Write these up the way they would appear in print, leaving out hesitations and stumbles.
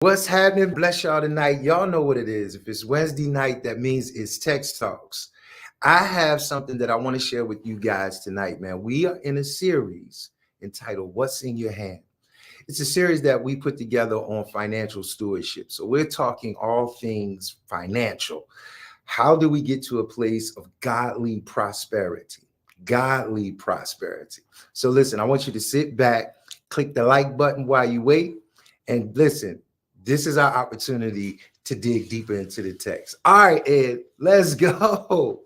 What's happening? Bless y'all tonight. Y'all know what it is. If it's Wednesday night, that means it's Text Talks. I have something that I want to share with you guys tonight, man. We are in a series entitled What's in Your Hand. It's a series that we put together on financial stewardship. So we're talking all things financial. How do we get to a place of godly prosperity? Godly prosperity. So listen, I want you to sit back, click the like button while you wait, and listen. This is our opportunity to dig deeper into the text. All right, Ed, let's go.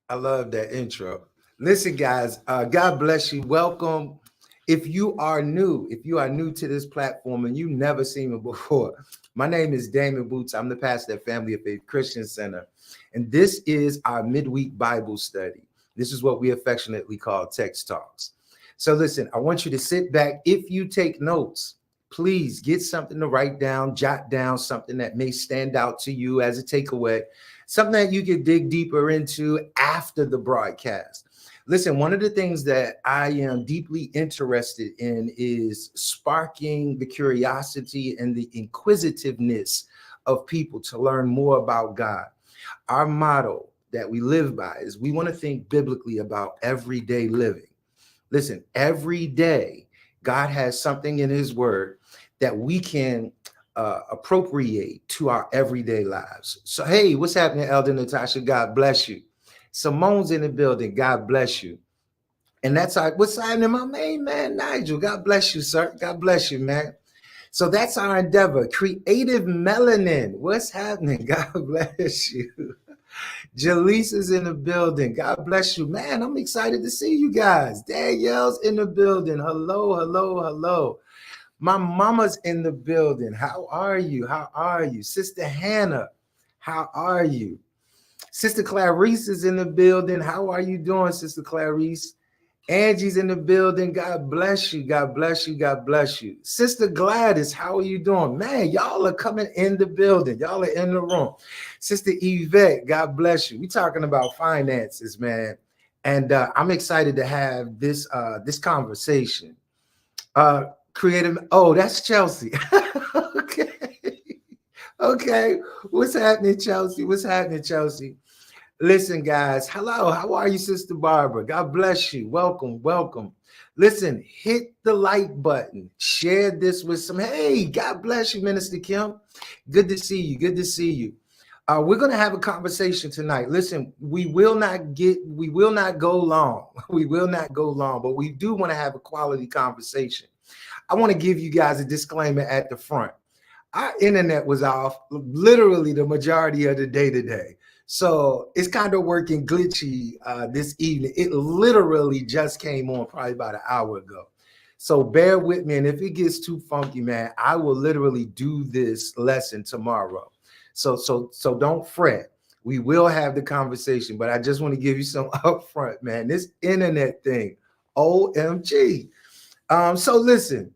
I love that intro. Listen, guys, God bless you. Welcome. If you are new to this platform and you've never seen me before, my name is Daimon Boots. I'm the pastor at Family of Faith Christian Center. And this is our midweek Bible study. This is what we affectionately call Text Talks. So listen, I want you to sit back. If you take notes, please get something to write down, jot down something that may stand out to you as a takeaway, something that you can dig deeper into after the broadcast. Listen, one of the things that I am deeply interested in is sparking the curiosity and the inquisitiveness of people to learn more about God. Our motto that we live by is we want to think biblically about everyday living. Listen, every day, God has something in his word that we can appropriate to our everyday lives. So, hey, what's happening, Elder Natasha? God bless you. Simone's in the building. God bless you. And that's our, what's happening, my main man, Nigel. God bless you, sir. God bless you, man. So that's our endeavor. Creative Melanin. What's happening? God bless you. Jaleese is in the building. God bless you, man. I'm excited to see you guys. Danielle's in the building. Hello, hello, hello. My mama's in the building. How are you? How are you? Sister Hannah, how are you? Sister Clarice is in the building. How are you doing, Sister Clarice? Angie's in the building. God bless you. God bless you. God bless you. Sister Gladys, how are you doing? Man, y'all are coming in the building. Y'all are in the room. Sister Yvette, God bless you. We're talking about finances, man. And I'm excited to have this conversation. Creative. Oh, that's Chelsea. Okay. Okay. What's happening, Chelsea? What's happening, Chelsea? Listen, guys. Hello. How are you, Sister Barbara? God bless you. Welcome. Welcome. Listen, hit the like button. Share this with some. Hey, God bless you, Minister Kim. Good to see you. Good to see you. We're going to have a conversation tonight. Listen, we will not go long. We will not go long, but we do want to have a quality conversation. I want to give you guys a disclaimer at the front. Our internet was off literally the majority of the day today. So it's kind of working glitchy this evening. It literally just came on probably about an hour ago. So bear with me. And if it gets too funky, man, I will literally do this lesson tomorrow. So don't fret. We will have the conversation, but I just want to give you some upfront, man. This internet thing, OMG. So listen.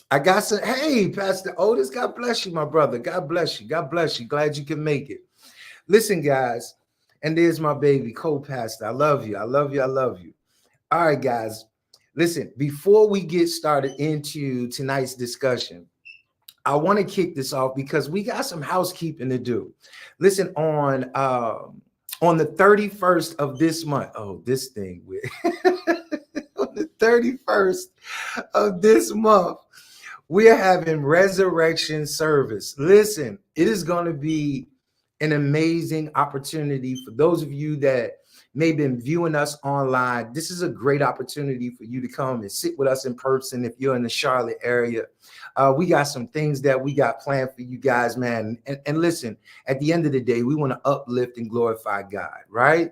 I got some. Hey, Pastor Otis, God bless you, my brother. God bless you. God bless you. Glad you can make it. Listen, guys, and there's my baby, co-pastor. I love you. I love you. I love you. All right, guys. Listen, before we get started into tonight's discussion, I want to kick this off because we got some housekeeping to do. Listen, on the 31st of this month. Oh, this thing. On the 31st of this month, we are having resurrection service. Listen, it is going to be an amazing opportunity for those of you that may have been viewing us online. This is a great opportunity for you to come and sit with us in person if you're in the Charlotte area. We got some things that we got planned for you guys, man. And listen, at the end of the day, we want to uplift and glorify God, right?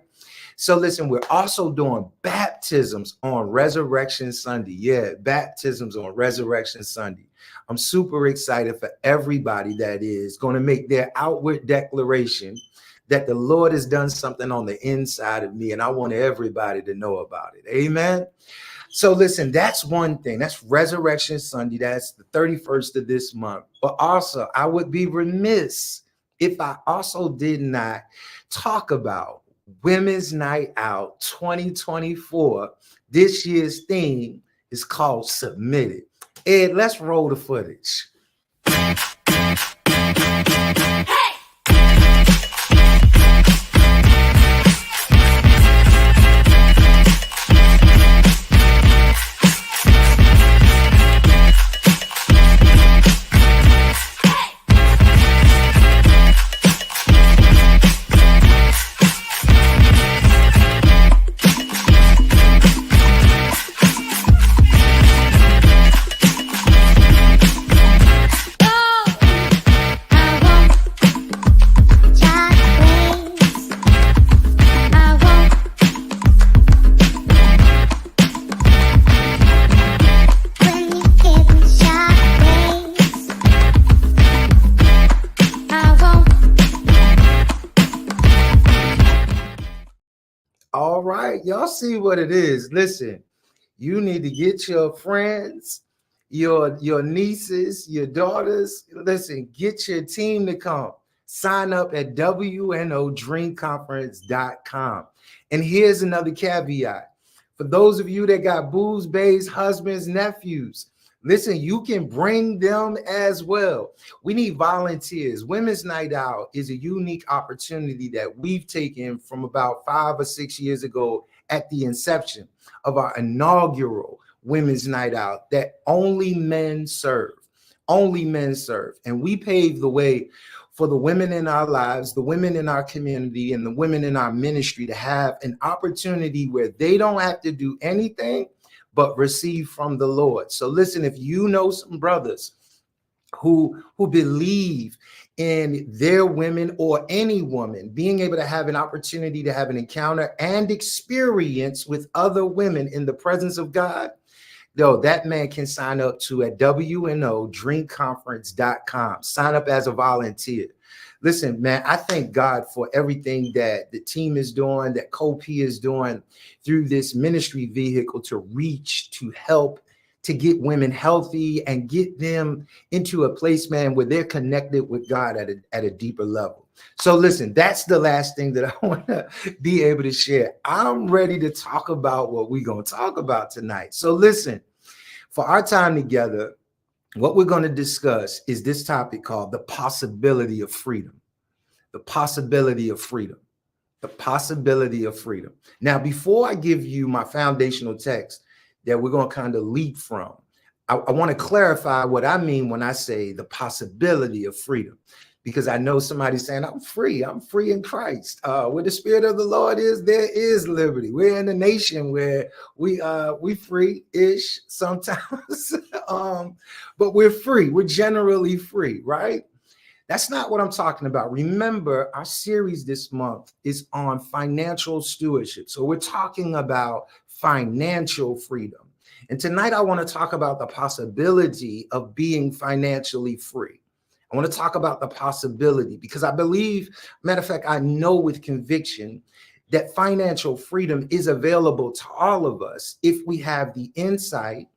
So listen, we're also doing baptisms on Resurrection Sunday. Yeah, baptisms on Resurrection Sunday. I'm super excited for everybody that is going to make their outward declaration that the Lord has done something on the inside of me, and I want everybody to know about it. Amen. So listen, that's one thing. That's Resurrection Sunday. That's the 31st of this month. But also, I would be remiss if I also did not talk about Women's Night Out 2024. This year's theme is called Submitted. Ed, let's roll the footage. All right, y'all see what it is. Listen, you need to get your friends, your nieces, your daughters. Listen, get your team to come. Sign up at WNODreamConference.com. And here's another caveat. For those of you that got boos, bays, husbands, nephews, listen, you can bring them as well. We need volunteers. Women's Night Out is a unique opportunity that we've taken from about 5 or 6 years ago at the inception of our inaugural Women's Night Out that only men serve. Only men serve. And we paved the way for the women in our lives, the women in our community, and the women in our ministry to have an opportunity where they don't have to do anything but receive from the Lord. So listen, if you know some brothers who believe in their women or any woman being able to have an opportunity to have an encounter and experience with other women in the presence of God, though, that man can sign up to at WNODreamConference.com. Sign up as a volunteer. Listen, man, I thank God for everything that the team is doing, that COP is doing through this ministry vehicle to reach, to help, to get women healthy and get them into a place, man, where they're connected with God at a deeper level. So listen, that's the last thing that I want to be able to share. I'm ready to talk about what we're going to talk about tonight. So listen, for our time together, what we're going to discuss is this topic called the possibility of freedom. The possibility of freedom. The possibility of freedom. Now, before I give you my foundational text that we're going to kind of leap from, I want to clarify what I mean when I say the possibility of freedom, because I know somebody's saying, I'm free in Christ. Where the Spirit of the Lord is, there is liberty. We're in a nation where we free-ish sometimes, but we're free. We're generally free, right? That's not what I'm talking about. Remember, our series this month is on financial stewardship. So we're talking about financial freedom. And tonight I want to talk about the possibility of being financially free. I want to talk about the possibility because I believe, matter of fact, I know with conviction that financial freedom is available to all of us if we have the insight,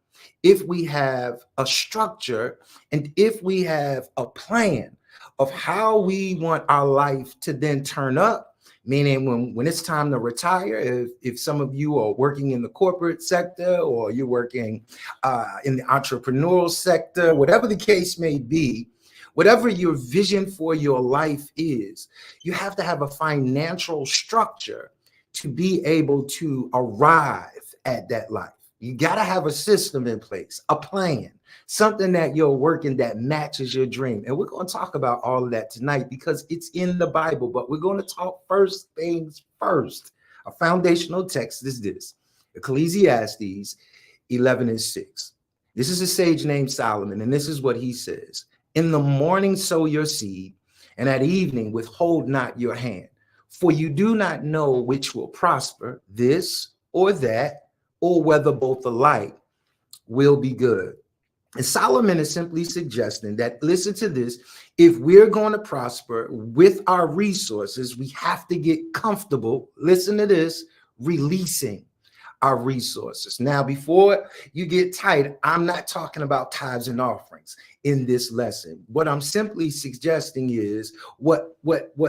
if we have a structure, and if we have a plan of how we want our life to then turn up, meaning when it's time to retire, if some of you are working in the corporate sector or you're working in the entrepreneurial sector, whatever the case may be, whatever your vision for your life is, you have to have a financial structure to be able to arrive at that life. You got to have a system in place, a plan, something that you're working that matches your dream. And we're going to talk about all of that tonight because it's in the Bible, but we're going to talk first things first. A foundational text is this, Ecclesiastes 11:6. This is a sage named Solomon, and this is what he says. In the morning sow your seed, and at evening withhold not your hand, for you do not know which will prosper, this or that, or whether both alike will be good. And Solomon is simply suggesting that, listen to this, if we're going to prosper with our resources, we have to get comfortable, listen to this, releasing our resources. Now, before you get tight, I'm not talking about tithes and offerings in this lesson. What I'm simply suggesting is what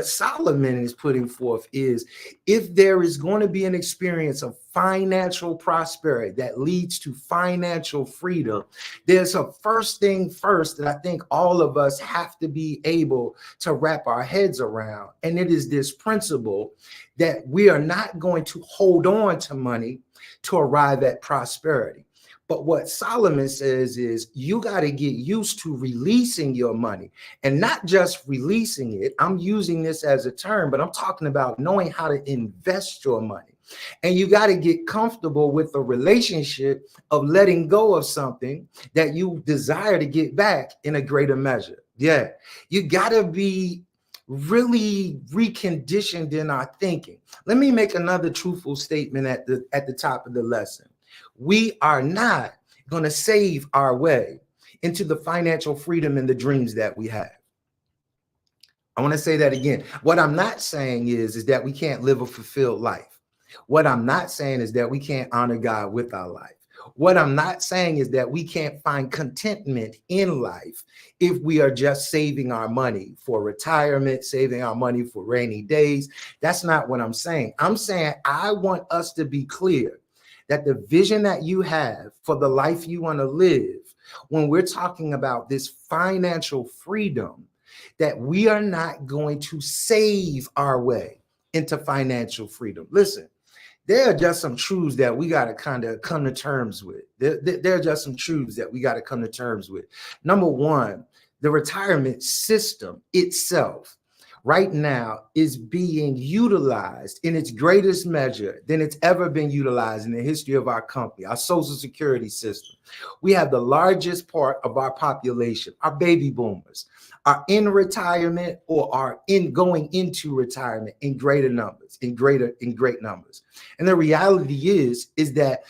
Solomon is putting forth is, if there is going to be an experience of financial prosperity that leads to financial freedom, there's a first thing first that I think all of us have to be able to wrap our heads around. And it is this principle that we are not going to hold on to money to arrive at prosperity. But what Solomon says is, you got to get used to releasing your money, and not just releasing it. I'm using this as a term, but I'm talking about knowing how to invest your money. And you got to get comfortable with the relationship of letting go of something that you desire to get back in a greater measure. Yeah, you got to be really reconditioned in our thinking. Let me make another truthful statement at the top of the lesson. We are not going to save our way into the financial freedom and the dreams that we have. I want to say that again. What I'm not saying is that we can't live a fulfilled life. What I'm not saying is that we can't honor God with our life. What I'm not saying is that we can't find contentment in life if we are just saving our money for retirement, saving our money for rainy days. That's not what I'm saying. I'm saying I want us to be clear that the vision that you have for the life you want to live, when we're talking about this financial freedom, that we are not going to save our way into financial freedom. Listen, there are just some truths that we got to kind of come to terms with. There are just some truths that we got to come to terms with. Number one, the retirement system itself right now is being utilized in its greatest measure than it's ever been utilized in the history of our company, our Social Security system. We have the largest part of our population, our baby boomers, are in retirement or are going into retirement in greater numbers, in great numbers. And the reality is that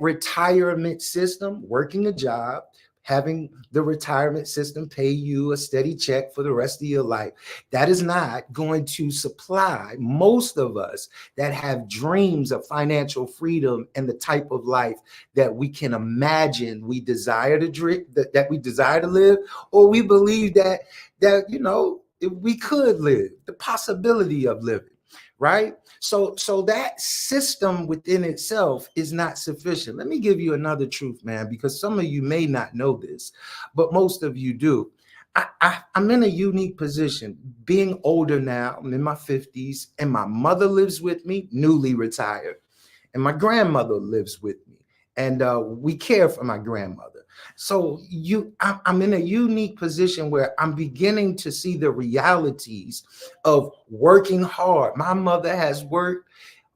retirement system, working a job, having the retirement system pay you a steady check for the rest of your life, that is not going to supply most of us that have dreams of financial freedom and the type of life that we can imagine we desire to that we desire to live, or we believe that you know, if we could live, the possibility of living. Right? So that system within itself is not sufficient. Let me give you another truth, man, because some of you may not know this, but most of you do. I'm in a unique position, being older now. I'm in my 50s, and my mother lives with me, newly retired, and my grandmother lives with me, and we care for my grandmother. So I'm in a unique position where I'm beginning to see the realities of working hard. My mother has worked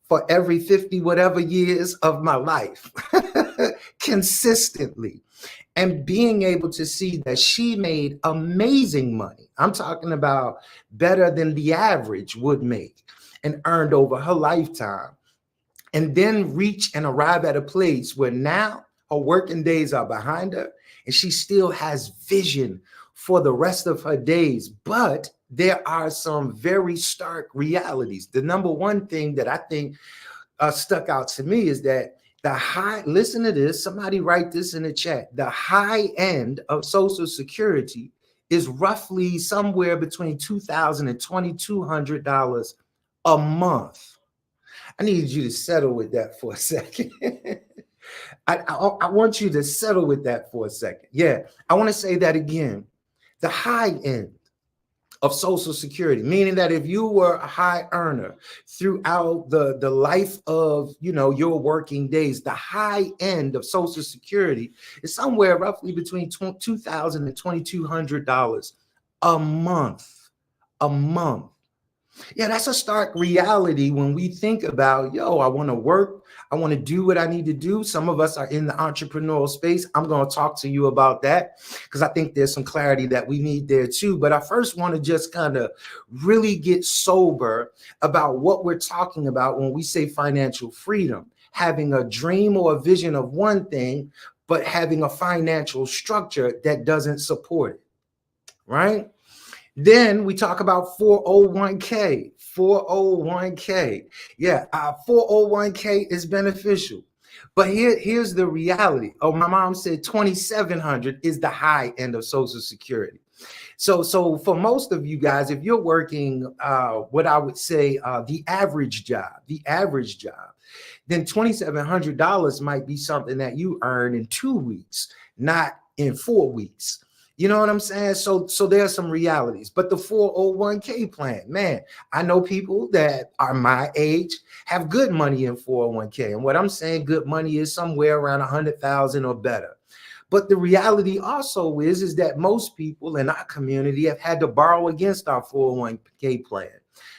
for every 50 whatever years of my life consistently, and being able to see that she made amazing money. I'm talking about better than the average would make, and earned over her lifetime, and then reach and arrive at a place where now her working days are behind her, and she still has vision for the rest of her days. But there are some very stark realities. The number one thing that I think stuck out to me is that listen to this, somebody write this in the chat, the high end of Social Security is roughly somewhere between $2,000 and $2,200 a month. I need you to settle with that for a second. I want you to settle with that for a second. Yeah, I want to say that again. The high end of Social Security, meaning that if you were a high earner throughout the life of, you know, your working days, the high end of Social Security is somewhere roughly between $2,000 and $2,200 a month. A month. Yeah, that's a stark reality when we think about, yo, I want to work. I want to do what I need to do. Some of us are in the entrepreneurial space. I'm going to talk to you about that because I think there's some clarity that we need there too. But I first want to just kind of really get sober about what we're talking about when we say financial freedom. Having a dream or a vision of one thing, but having a financial structure that doesn't support it, right? Then we talk about 401k. 401k. Yeah, 401k is beneficial. But here's the reality. Oh, my mom said 2,700 is the high end of Social Security. So for most of you guys, if you're working what I would say the average job, then $2,700 might be something that you earn in 2 weeks, not in 4 weeks. You know what I'm saying? So there are some realities. But the 401k plan, man, I know people that are my age have good money in 401k. And what I'm saying, good money is somewhere around 100,000 or better. But the reality also is that most people in our community have had to borrow against our 401k plan.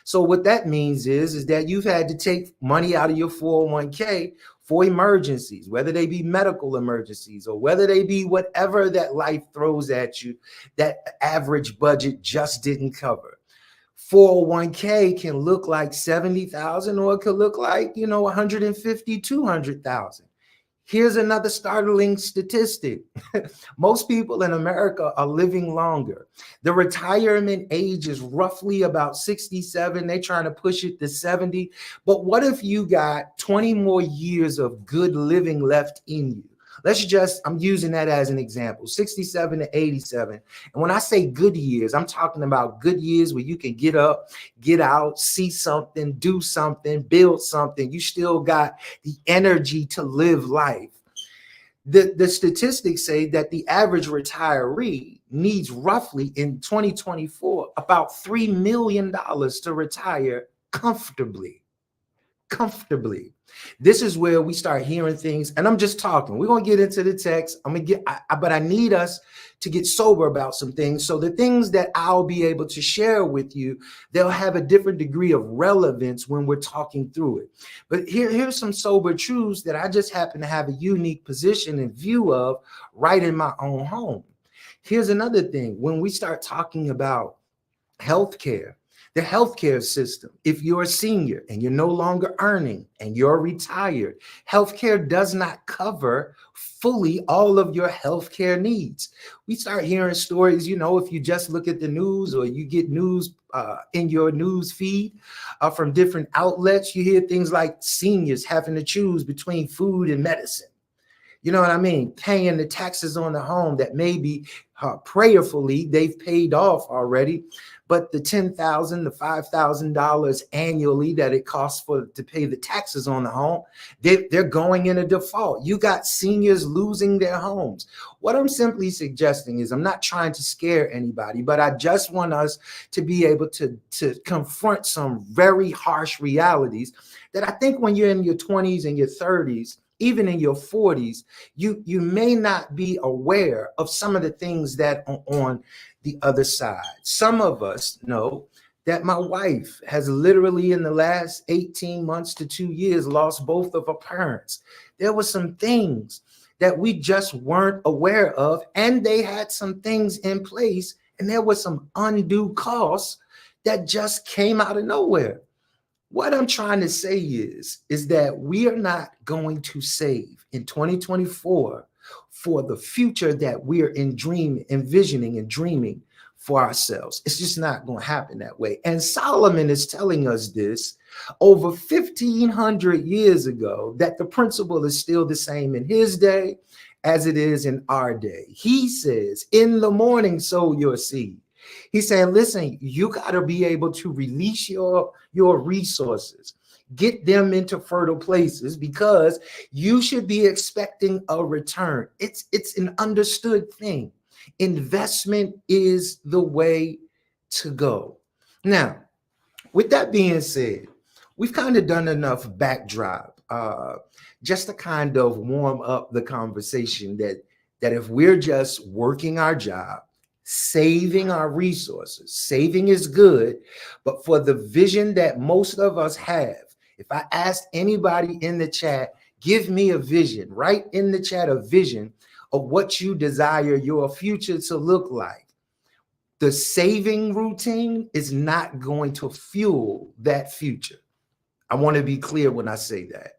So what that means is that you've had to take money out of your 401k for emergencies, whether they be medical emergencies or whether they be whatever that life throws at you, that average budget just didn't cover. 401k can look like 70,000 or it could look like, 150, 200,000. Here's another startling statistic. Most people in America are living longer. The retirement age is roughly about 67. They're trying to push it to 70. But what if you got 20 more years of good living left in you? I'm using that as an example, 67 to 87. And when I say good years, I'm talking about good years where you can get up, get out, see something, do something, build something. You still got the energy to live life. The statistics say that the average retiree needs roughly in 2024 about $3 million to retire comfortably. This is where we start hearing things, and I'm just talking. We're gonna get into the text. But I need us to get sober about some things. So the things that I'll be able to share with you, they'll have a different degree of relevance when we're talking through it. But here's some sober truths that I just happen to have a unique position and view of right in my own home. Here's another thing. When we start talking about healthcare, the healthcare system, if you're a senior and you're no longer earning and you're retired, healthcare does not cover fully all of your healthcare needs. We start hearing stories, if you just look at the news or you get news in your news feed from different outlets, you hear things like seniors having to choose between food and medicine. You know what I mean? Paying the taxes on the home that maybe prayerfully they've paid off already, but the $10,000, the $5,000 annually that it costs to pay the taxes on the home, they're going in a default. You got seniors losing their homes. What I'm simply suggesting is I'm not trying to scare anybody, but I just want us to be able to confront some very harsh realities that I think when you're in your 20s and your 30s, even in your 40s, you may not be aware of some of the things that are on the other side. Some of us know that my wife has literally in the last 18 months to 2 years lost both of her parents. There were some things that we just weren't aware of, and they had some things in place, and there were some undue costs that just came out of nowhere. What I'm trying to say is that we are not going to save in 2024 for the future that we're envisioning and dreaming for ourselves. It's just not going to happen that way. And Solomon is telling us this over 1,500 years ago, that the principle is still the same in his day as it is in our day. He says, in the morning, sow your seed. He's saying, listen, you got to be able to release your resources, get them into fertile places, because you should be expecting a return. It's an understood thing. Investment is the way to go. Now, with that being said, we've kind of done enough backdrop just to kind of warm up the conversation that if we're just working our job, saving our resources, saving is good, but for the vision that most of us have, if I asked anybody in the chat, give me a vision, write in the chat a vision of what you desire your future to look like. The saving routine is not going to fuel that future. I want to be clear when I say that.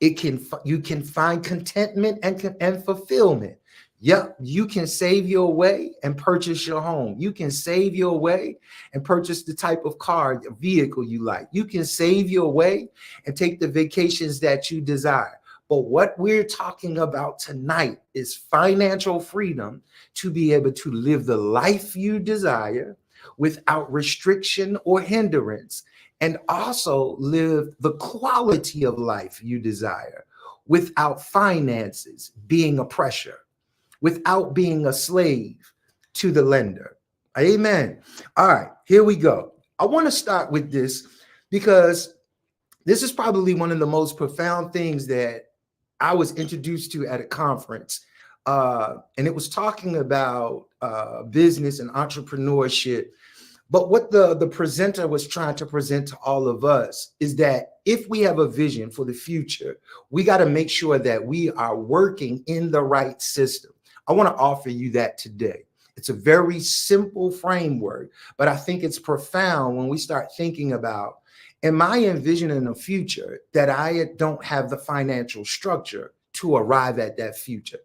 You can find contentment and fulfillment. Yep, you can save your way and purchase your home. You can save your way and purchase the type of car, vehicle you like. You can save your way and take the vacations that you desire. But what we're talking about tonight is financial freedom to be able to live the life you desire without restriction or hindrance, and also live the quality of life you desire without finances being a pressure, without being a slave to the lender. Amen. All right, here we go. I want to start with this because this is probably one of the most profound things that I was introduced to at a conference. And it was talking about business and entrepreneurship. But what the presenter was trying to present to all of us is that if we have a vision for the future, we got to make sure that we are working in the right system. I want to offer you that today. It's a very simple framework, but I think it's profound when we start thinking about, am I envisioning a future that I don't have the financial structure to arrive at that future?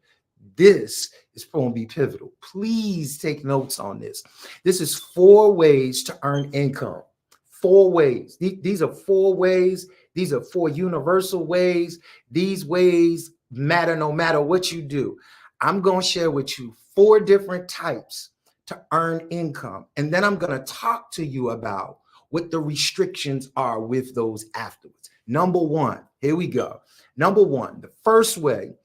This is going to be pivotal. Please take notes on this. This is 4 ways to earn income. 4 ways. These are 4 ways. These are 4 universal ways. These ways matter no matter what you do. I'm going to share with you 4 different types to earn income. And then I'm going to talk to you about what the restrictions are with those afterwards. Number 1, here we go. Number 1, the first way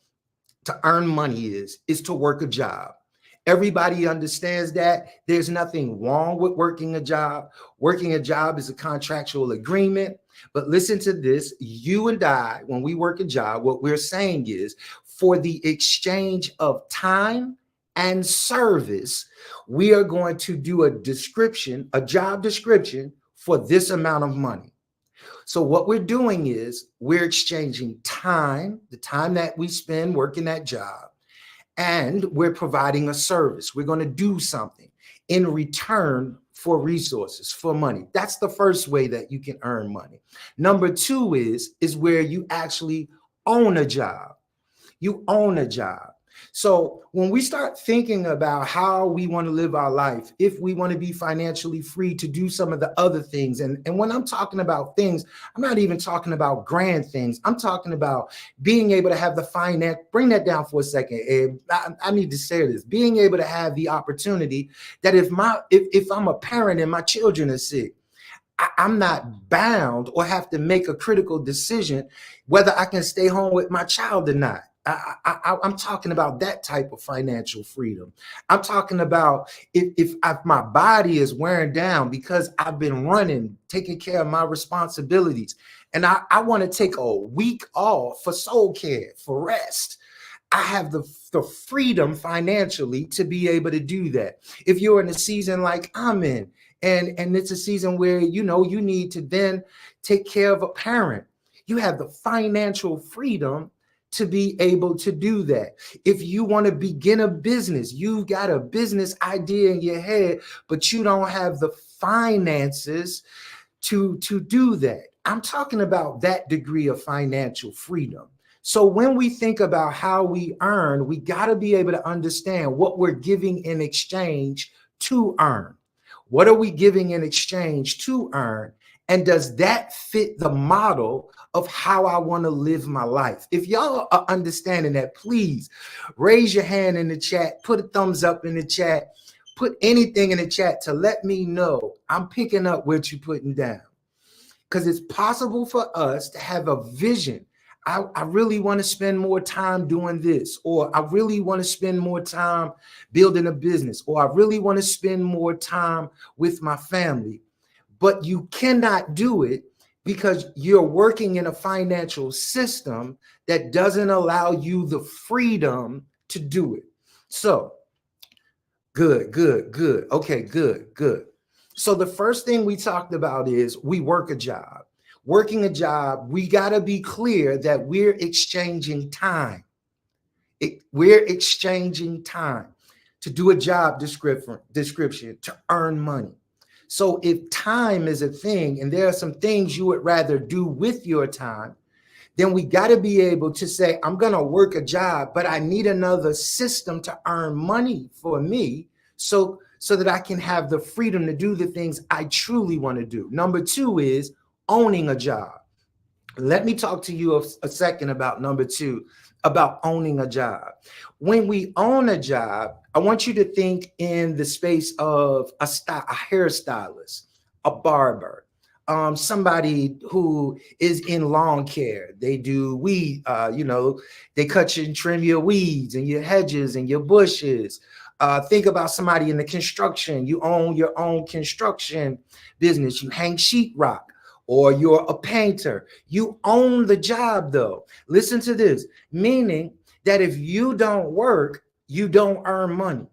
to earn money is to work a job. Everybody understands that. There's nothing wrong with working a job. Working a job is a contractual agreement. But listen to this. You and I, when we work a job, what we're saying is for the exchange of time and service, we are going to do a job description for this amount of money. So what we're doing is we're exchanging time, the time that we spend working that job, and we're providing a service. We're going to do something in return for resources, for money. That's the first way that you can earn money. Number 2 is where you actually own a job. You own a job. So when we start thinking about how we want to live our life, if we want to be financially free to do some of the other things, and when I'm talking about things, I'm not even talking about grand things. I'm talking about being able to have the finance. Bring that down for a second. I need to say this. Being able to have the opportunity that if I'm a parent and my children are sick, I'm not bound or have to make a critical decision whether I can stay home with my child or not. I'm talking about that type of financial freedom. I'm talking about if my body is wearing down because I've been running, taking care of my responsibilities, and I want to take a week off for soul care, for rest. I have the freedom financially to be able to do that. If you're in a season like I'm in, and it's a season where you need to then take care of a parent, you have the financial freedom to be able to do that. If you want to begin a business, you've got a business idea in your head, but you don't have the finances to do that. I'm talking about that degree of financial freedom. So when we think about how we earn, we got to be able to understand what we're giving in exchange to earn. What are we giving in exchange to earn? And does that fit the model of how I want to live my life? If y'all are understanding that, please raise your hand in the chat, put a thumbs up in the chat, put anything in the chat to let me know I'm picking up what you're putting down. Because it's possible for us to have a vision. I really want to spend more time doing this, or I really want to spend more time building a business, or I really want to spend more time with my family. But you cannot do it because you're working in a financial system that doesn't allow you the freedom to do it. So good. Okay, good. So the first thing we talked about is we work a job. Working a job, we got to be clear that we're exchanging time. We're exchanging time to do a job description to earn money. So if time is a thing and there are some things you would rather do with your time, then we got to be able to say, I'm going to work a job, but I need another system to earn money for me so that I can have the freedom to do the things I truly want to do. Number two is owning a job. Let me talk to you a second about number two, about owning a job. When we own a job, I want you to think in the space of a hairstylist, a barber, somebody who is in lawn care. They do weed, they cut you and trim your weeds and your hedges and your bushes. Think about somebody in the construction. You own your own construction business. You hang sheetrock, or you're a painter. You own the job, though. Listen to this, meaning that if you don't work, you don't earn money.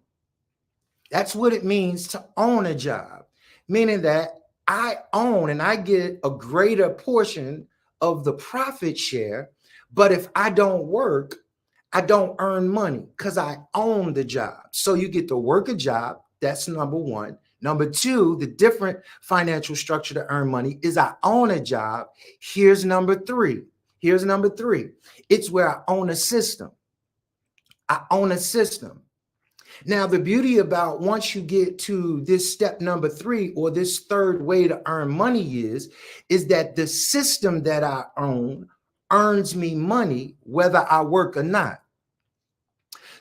That's what it means to own a job, meaning that I own and I get a greater portion of the profit share. But if I don't work, I don't earn money because I own the job. So you get to work a job. That's number one. Number two, the different financial structure to earn money is I own a job. Here's number three. It's where I own a system. I own a system. Now, the beauty about once you get to this step number three, or this third way to earn money is that the system that I own earns me money whether I work or not.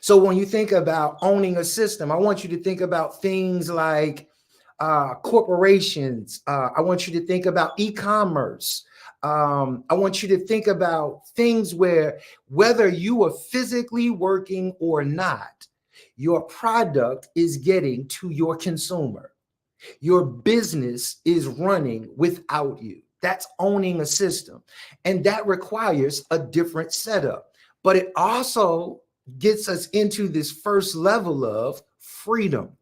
So when you think about owning a system, I want you to think about things like corporations. I want you to think about e-commerce. I want you to think about things where whether you are physically working or not, your product is getting to your consumer. Your business is running without you. That's owning a system. And that requires a different setup. But it also gets us into this first level of freedom.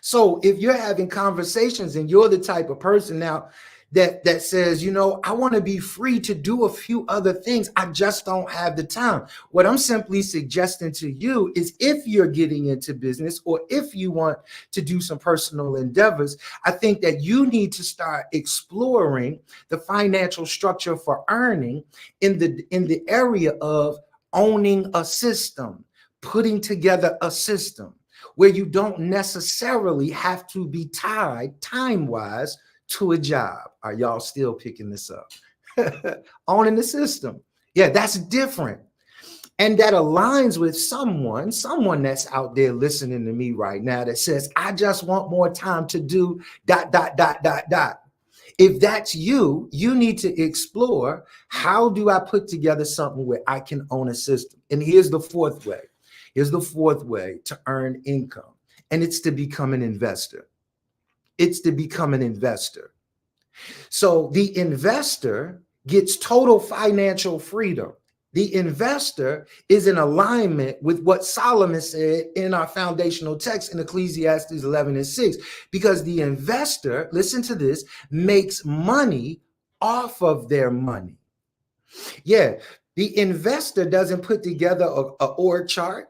So if you're having conversations and you're the type of person now that says, I want to be free to do a few other things, I just don't have the time. What I'm simply suggesting to you is, if you're getting into business or if you want to do some personal endeavors, I think that you need to start exploring the financial structure for earning in the area of owning a system, putting together a system where you don't necessarily have to be tied time-wise to a job. Are y'all still picking this up? Owning the system. Yeah, that's different. And that aligns with someone that's out there listening to me right now that says, I just want more time to do ... If that's you, you need to explore, how do I put together something where I can own a system? And here's the fourth way. Here's the fourth way to earn income. And it's to become an investor. It's to become an investor. So the investor gets total financial freedom. The investor is in alignment with what Solomon said in our foundational text in Ecclesiastes 11:6, because the investor, listen to this, makes money off of their money. Yeah, the investor doesn't put together a org chart.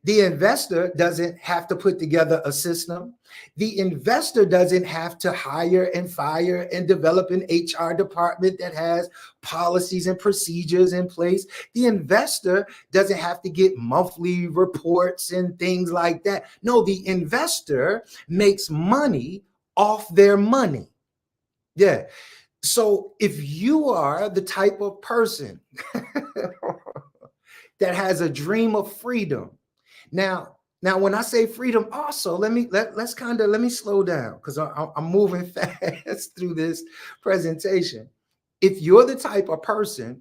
The investor doesn't have to put together a system. The investor doesn't have to hire and fire and develop an HR department that has policies and procedures in place. The investor doesn't have to get monthly reports and things like that. No, the investor makes money off their money. Yeah. So if you are the type of person that has a dream of freedom, now, when I say freedom, also let me slow down, because I'm moving fast through this presentation. If you're the type of person,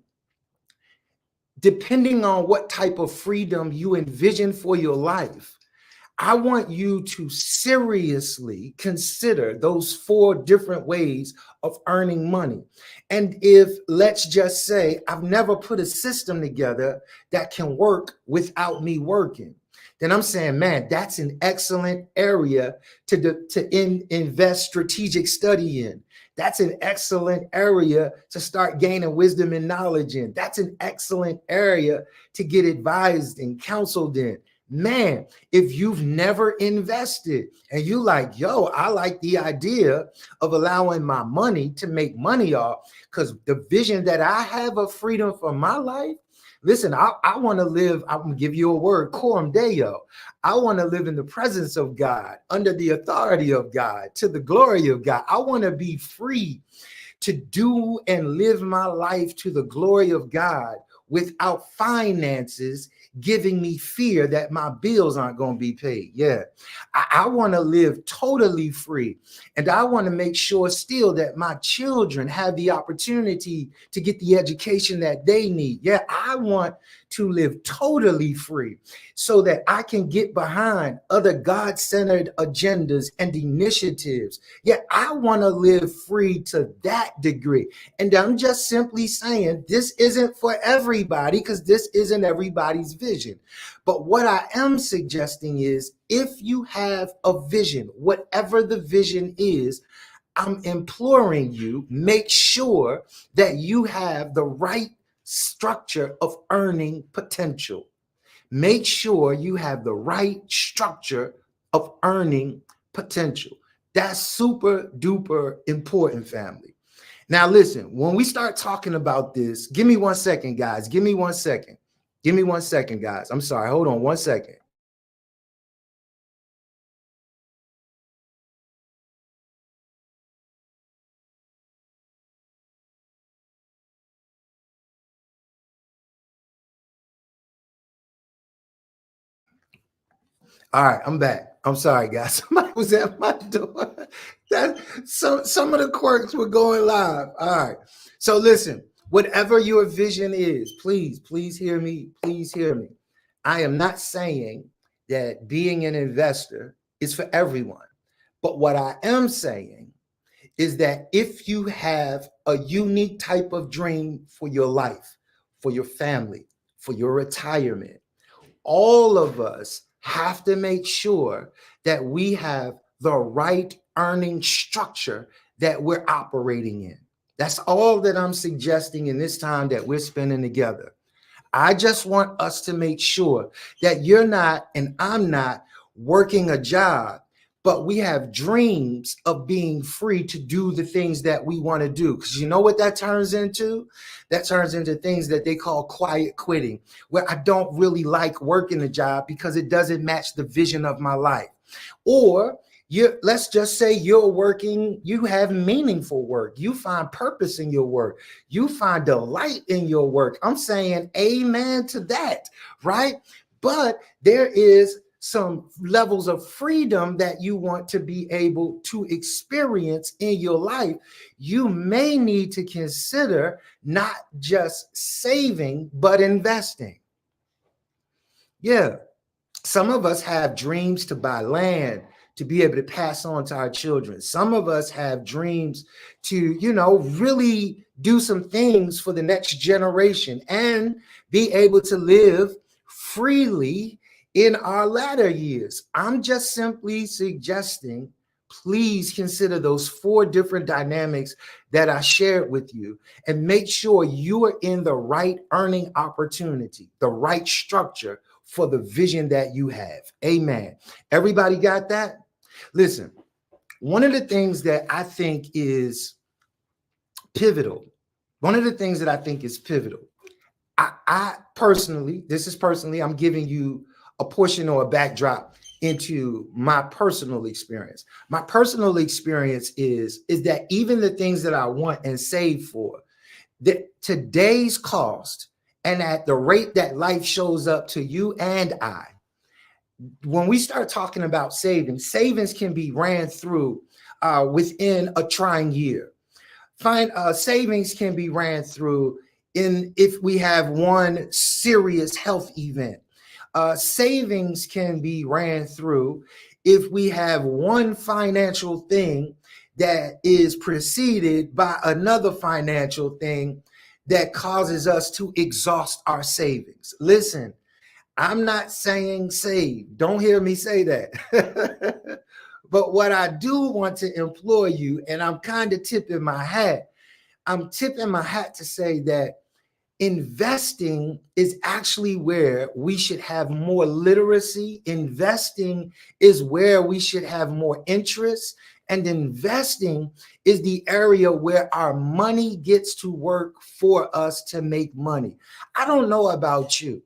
depending on what type of freedom you envision for your life, I want you to seriously consider those 4 different ways of earning money. And if, let's just say, I've never put a system together that can work without me working, then I'm saying, man, that's an excellent area to invest strategic study in. That's an excellent area to start gaining wisdom and knowledge in. That's an excellent area to get advised and counseled in. Man, if you've never invested and you like, yo, I like the idea of allowing my money to make money off, because the vision that I have of freedom for my life, listen, I want to live, I'm going to give you a word, coram Deo. I want to live in the presence of God, under the authority of God, to the glory of God. I want to be free to do and live my life to the glory of God without finances giving me fear that my bills aren't going to be paid. Yeah. I want to live totally free. And I want to make sure still that my children have the opportunity to get the education that they need. Yeah. I want to live totally free so that I can get behind other God-centered agendas and initiatives. Yeah. I want to live free to that degree. And I'm just simply saying this isn't for everybody, because this isn't everybody's vision. But what I am suggesting is, if you have a vision, whatever the vision is, I'm imploring you, make sure that you have the right structure of earning potential. Make sure you have the right structure of earning potential. That's super duper important, family. Now, listen, when we start talking about this, give me 1 second, guys. Give me 1 second. Give me 1 second, guys. I'm sorry. Hold on 1 second. All right, I'm back. I'm sorry, guys. Somebody was at my door. That some of the quirks were going live. All right. So listen, whatever your vision is, please hear me. Please hear me. I am not saying that being an investor is for everyone. But what I am saying is that if you have a unique type of dream for your life, for your family, for your retirement, all of us have to make sure that we have the right earning structure that we're operating in. That's all that I'm suggesting in this time that we're spending together. I just want us to make sure that you're not and I'm not working a job, but we have dreams of being free to do the things that we want to do. Because you know what that turns into? That turns into things that they call quiet quitting, where I don't really like working a job because it doesn't match the vision of my life. Or let's just say you're working, you have meaningful work. You find purpose in your work. You find delight in your work. I'm saying amen to that, right? But there is some levels of freedom that you want to be able to experience in your life. You may need to consider not just saving, but investing. Yeah. Some of us have dreams to buy land to be able to pass on to our children. Some of us have dreams to, really do some things for the next generation and be able to live freely in our latter years. I'm just simply suggesting, please consider those 4 different dynamics that I shared with you and make sure you are in the right earning opportunity, the right structure for the vision that you have. Amen. Everybody got that? Listen, one of the things that I think is pivotal, I personally, I'm giving you a portion or a backdrop into my personal experience. My personal experience is that even the things that I want and save for, that today's cost and at the rate that life shows up to you and I, when we start talking about savings can be ran through within a trying year. Savings can be ran through if we have one serious health event. Savings can be ran through if we have one financial thing that is preceded by another financial thing that causes us to exhaust our savings. Listen, I'm not saying save. Don't hear me say that. But what I do want to implore you, and I'm kind of tipping my hat to say that investing is actually where we should have more literacy. Investing is where we should have more interest. And investing is the area where our money gets to work for us to make money. I don't know about you,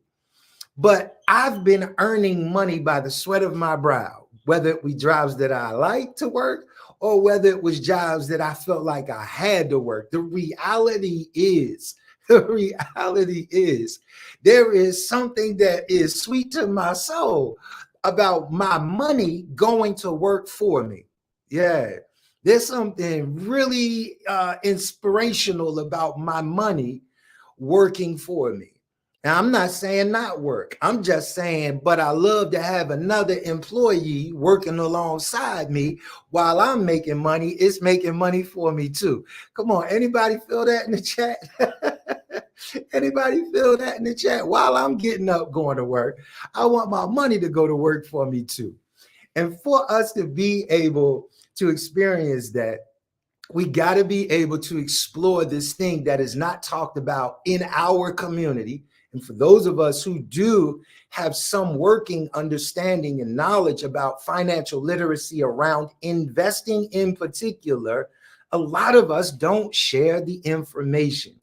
but I've been earning money by the sweat of my brow, whether it was jobs that I like to work or whether it was jobs that I felt like I had to work. The reality is, there is something that is sweet to my soul about my money going to work for me. Yeah, there's something really inspirational about my money working for me. Now, I'm not saying not work. I'm just saying, but I love to have another employee working alongside me while I'm making money. It's making money for me too. Come on, anybody feel that in the chat? Anybody feel that in the chat? While I'm getting up going to work, I want my money to go to work for me too. And for us to be able to experience that, we got to be able to explore this thing that is not talked about in our community. And for those of us who do have some working understanding and knowledge about financial literacy around investing in particular, a lot of us don't share the information.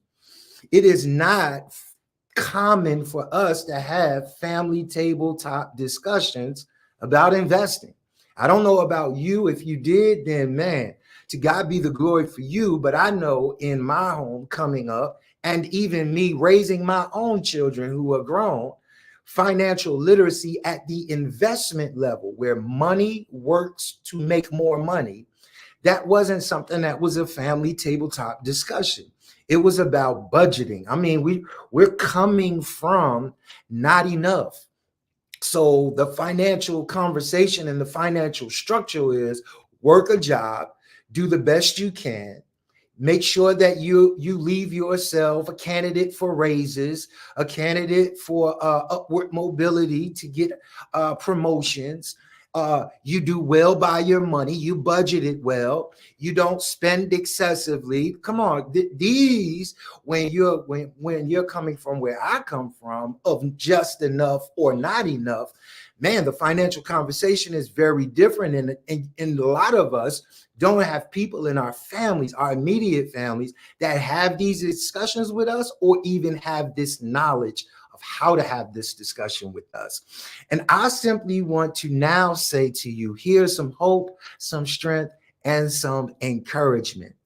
It is not common for us to have family tabletop discussions about investing. I don't know about you. If you did, then man, to God be the glory for you. But I know in my home coming up, and even me raising my own children who are grown, financial literacy at the investment level where money works to make more money, that wasn't something that was a family tabletop discussion. It was about budgeting. I mean, we're coming from not enough. So the financial conversation and the financial structure is work a job, do the best you can, make sure that you leave yourself a candidate for raises, a candidate for upward mobility to get promotions. You do well by your money. You budget it well. You don't spend excessively. Come on, these when you're coming from where I come from of just enough or not enough, man, the financial conversation is very different. And a lot of us don't have people in our families, our immediate families, that have these discussions with us or even have this knowledge of how to have this discussion with us. And I simply want to now say to you, here's some hope, some strength, and some encouragement.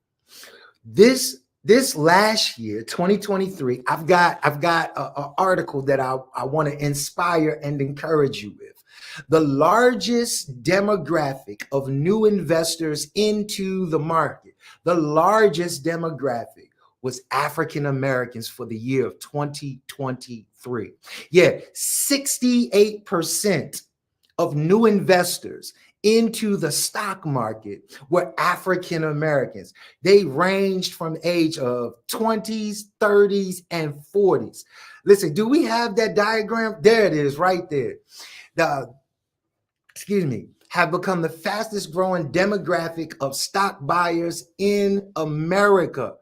This last year, 2023, I've got an article that I want to inspire and encourage you with. The largest demographic of new investors into the market, the largest demographic was African Americans for the year of 2023. Yeah, 68% of new investors into the stock market were African Americans. They ranged from age of 20s, 30s, and 40s. Listen, do we have that diagram? There it is right there. Have become the fastest growing demographic of stock buyers in America.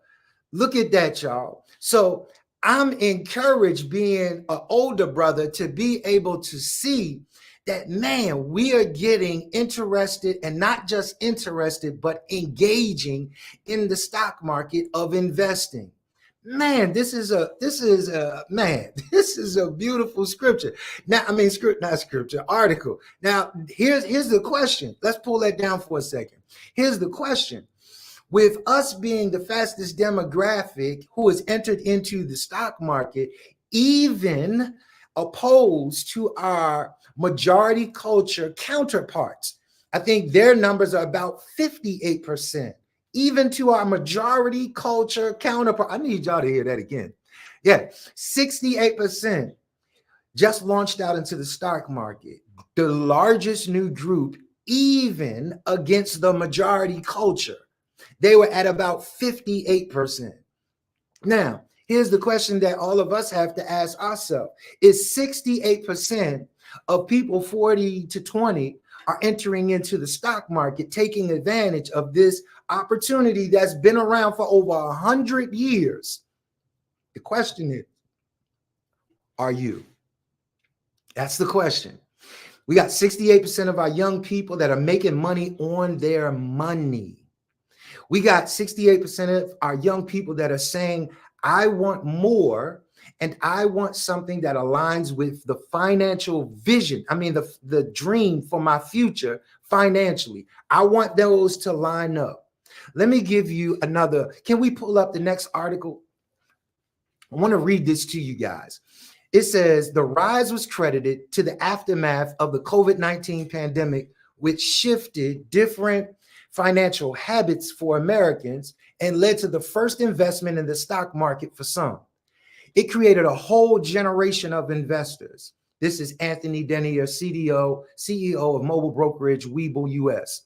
Look at that, y'all. So I'm encouraged, being an older brother, to be able to see that, man, we are getting interested, and not just interested, but engaging in the stock market of investing. Man, this is a beautiful scripture. Now, I mean, article. Now, here's the question. Let's pull that down for a second. Here's the question. With us being the fastest demographic who has entered into the stock market, even opposed to our majority culture counterparts, I think their numbers are about 58%. Even to our majority culture counterpart. I need y'all to hear that again. Yeah, 68% just launched out into the stock market. The largest new group, even against the majority culture. They were at about 58%. Now, here's the question that all of us have to ask ourselves. Is 68% of people 40 to 20 are entering into the stock market, taking advantage of this opportunity that's been around for over 100 years? The question is, are you? That's the question. We got 68% of our young people that are making money on their money. We got 68% of our young people that are saying, I want more, and I want something that aligns with the financial vision. I mean, the dream for my future financially. I want those to line up. Let me give you another. Can we pull up the next article? I want to read this to you guys. It says the rise was credited to the aftermath of the COVID-19 pandemic, which shifted different financial habits for Americans and led to the first investment in the stock market for some. It created a whole generation of investors. This is Anthony Denier, CEO of mobile brokerage Webull US.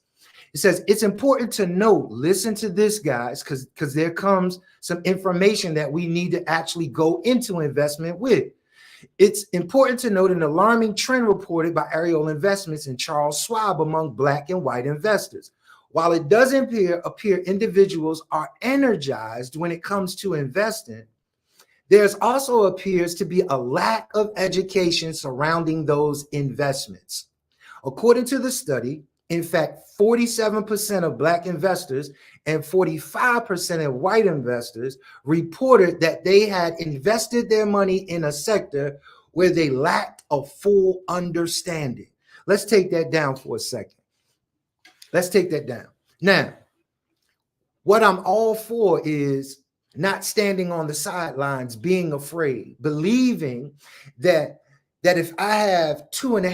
It says it's important to note, listen to this, guys, because there comes some information that we need to actually go into investment with. It's important to note an alarming trend reported by Ariel Investments and Charles Schwab among Black and white investors. While it doesn't appear individuals are energized when it comes to investing, there's also appears to be a lack of education surrounding those investments. According to the study, in fact, 47% of Black investors and 45% of white investors reported that they had invested their money in a sector where they lacked a full understanding. Let's take that down for a second. Let's take that down. Now, what I'm all for is not standing on the sidelines, being afraid, believing that if I have one in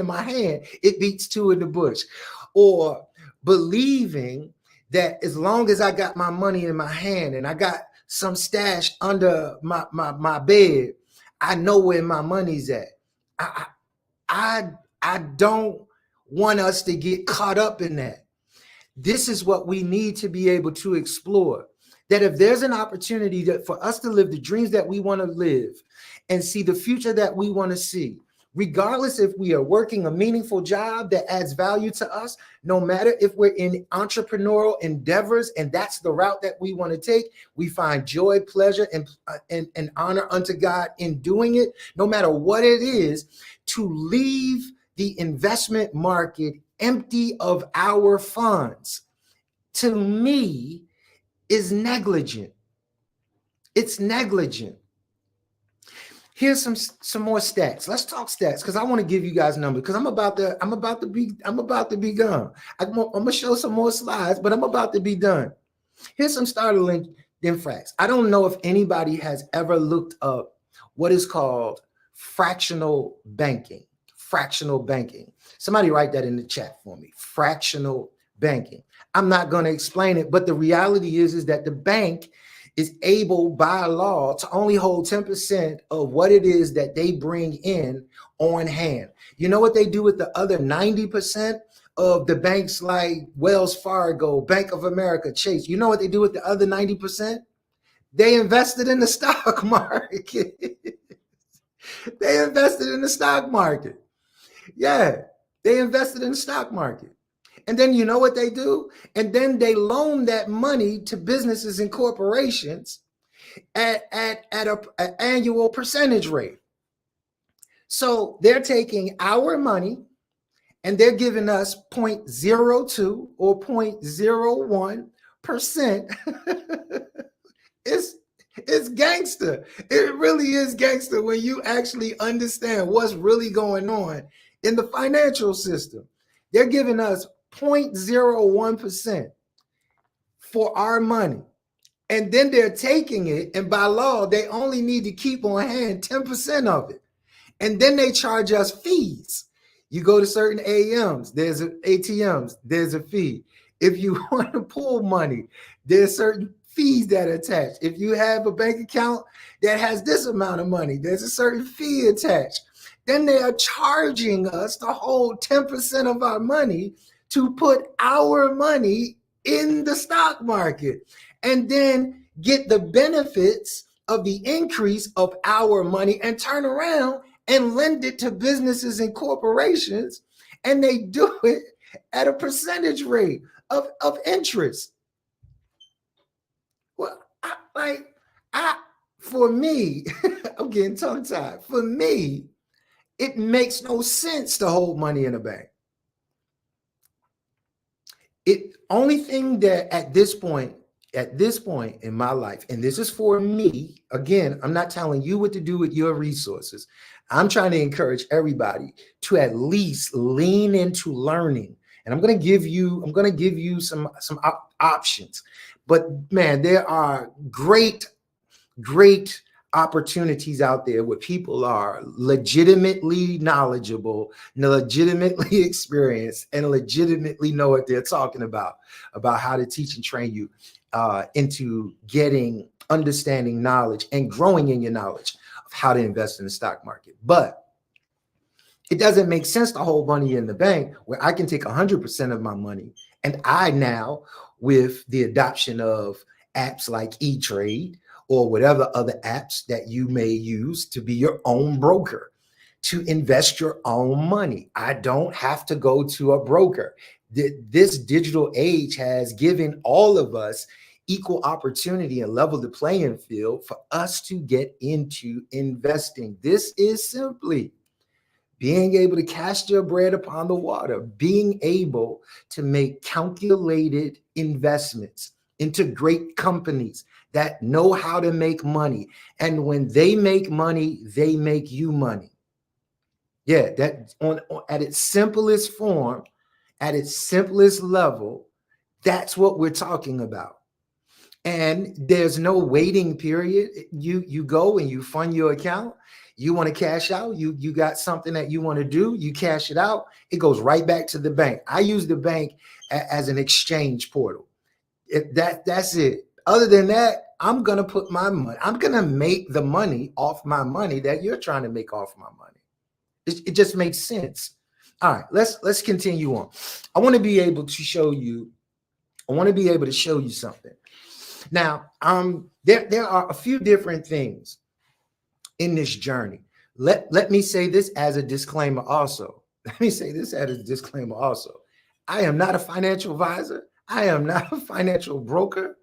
my hand, it beats two in the bush, or believing that as long as I got my money in my hand and I got some stash under my bed, I know where my money's at. I don't want us to get caught up in that. This is what we need to be able to explore. That if there's an opportunity for us to live the dreams that we want to live and see the future that we want to see, regardless if we are working a meaningful job that adds value to us, no matter if we're in entrepreneurial endeavors and that's the route that we want to take, we find joy, pleasure, and honor unto God in doing it, no matter what it is, to leave the investment market empty of our funds, to me, is negligent. It's negligent. Here's some more stats. Let's talk stats because I want to give you guys numbers because I'm about to be gone. I'm gonna show some more slides, but I'm about to be done. Here's some startling facts. I don't know if anybody has ever looked up what is called fractional banking. Fractional banking. Somebody write that in the chat for me. Fractional banking. I'm not going to explain it, but the reality is that the bank is able by law to only hold 10% of what it is that they bring in on hand. You know what they do with the other 90% of the banks like Wells Fargo, Bank of America, Chase? You know what they do with the other 90%? They invested in the stock market. They invested in the stock market. Yeah, they invested in the stock market. And then you know what they do? And then they loan that money to businesses and corporations at an annual percentage rate. So they're taking our money and they're giving us 0.02 or 0.01%. It's gangster. It really is gangster when you actually understand what's really going on in the financial system. They're giving us 0.01% for our money. And then they're taking it, and by law, they only need to keep on hand 10% of it. And then they charge us fees. You go to certain ATMs, there's a fee. If you want to pull money, there's certain fees that are attached. If you have a bank account that has this amount of money, there's a certain fee attached. Then they are charging us to hold 10% of our money to put our money in the stock market and then get the benefits of the increase of our money and turn around and lend it to businesses and corporations. And they do it at a percentage rate of interest. Well, For me, I'm getting tongue tied. For me, it makes no sense to hold money in a bank. It only thing that at this point in my life, and this is for me, again, I'm not telling you what to do with your resources. I'm trying to encourage everybody to at least lean into learning. And I'm going to give you some options. But man, there are great opportunities out there where people are legitimately knowledgeable, legitimately experienced, and legitimately know what they're talking about how to teach and train you into getting understanding knowledge and growing in your knowledge of how to invest in the stock market. But it doesn't make sense to hold money in the bank where I can take 100% of my money, and I now, with the adoption of apps like E-Trade or whatever other apps that you may use to be your own broker, to invest your own money. I don't have to go to a broker. This digital age has given all of us equal opportunity and level the playing field for us to get into investing. This is simply being able to cast your bread upon the water, being able to make calculated investments into great companies that know how to make money. And when they make money, they make you money. Yeah, that at its simplest form, at its simplest level, that's what we're talking about. And there's no waiting period. You go and you fund your account. You want to cash out, you got something that you want to do, you cash it out, it goes right back to the bank. I use the bank as an exchange portal. That's it. Other than that, I'm gonna put my money, I'm gonna make the money off my money that you're trying to make off my money. It just makes sense. All right, let's continue on. I want to be able to show you something. Now, there are a few different things in this journey. Let me say this as a disclaimer also. I am not a financial advisor. I am not a financial broker.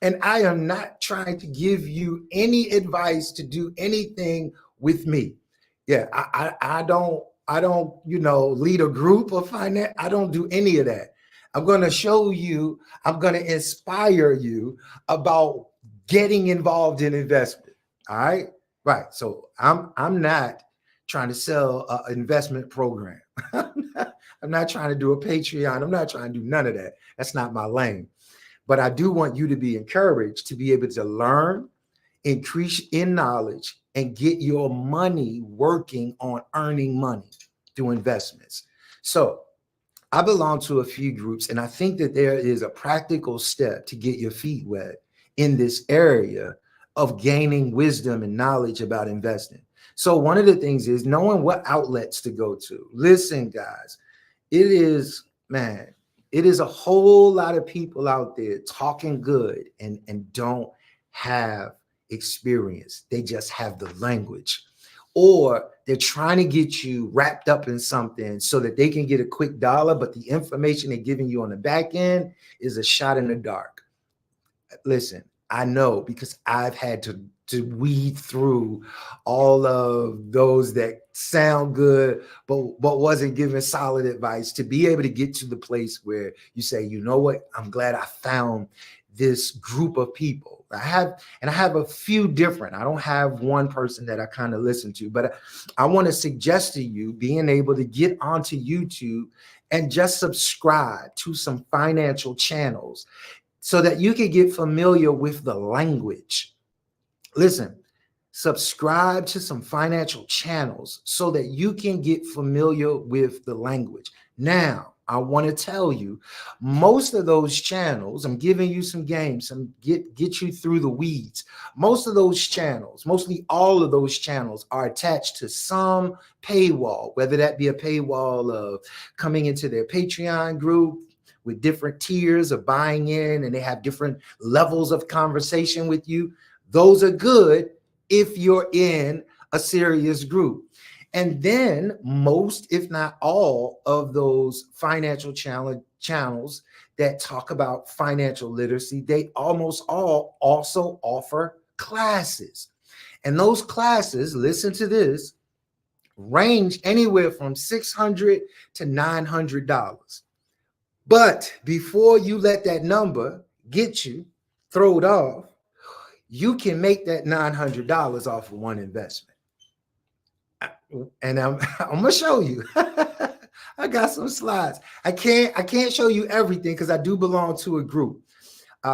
And I am not trying to give you any advice to do anything with me. Yeah, I don't lead a group of finance. I don't do any of that. I'm going to show you, I'm going to inspire you about getting involved in investment. All right. Right. So I'm not trying to sell an investment program. I'm not trying to do a Patreon. I'm not trying to do none of that. That's not my lane. But I do want you to be encouraged to be able to learn, increase in knowledge, and get your money working on earning money through investments. So I belong to a few groups, and I think that there is a practical step to get your feet wet in this area of gaining wisdom and knowledge about investing. So one of the things is knowing what outlets to go to. Listen, guys, it is a whole lot of people out there talking good and don't have experience. They just have the language, or they're trying to get you wrapped up in something so that they can get a quick dollar, but the information they're giving you on the back end is a shot in the dark. Listen, I know because I've had to weed through all of those that sound good, but wasn't given solid advice, to be able to get to the place where you say, you know what, I'm glad I found this group of people. I have a few different, I don't have one person that I kind of listen to, but I want to suggest to you being able to get onto YouTube and just subscribe to some financial channels so that you can get familiar with the language. Listen, subscribe to some financial channels so that you can get familiar with the language. Now, I want to tell you, most of those channels, I'm giving you some games, some get you through the weeds. Most of those channels, mostly all of those channels are attached to some paywall, whether that be a paywall of coming into their Patreon group with different tiers of buying in, and they have different levels of conversation with you. Those are good if you're in a serious group. And then most, if not all, of those financial channels that talk about financial literacy, they almost all also offer classes. And those classes, listen to this, range anywhere from $600 to $900. But before you let that number get you, throw it off, you can make that $900 off of one investment. And I'm gonna show you. I got some slides. I can't show you everything because I do belong to a group.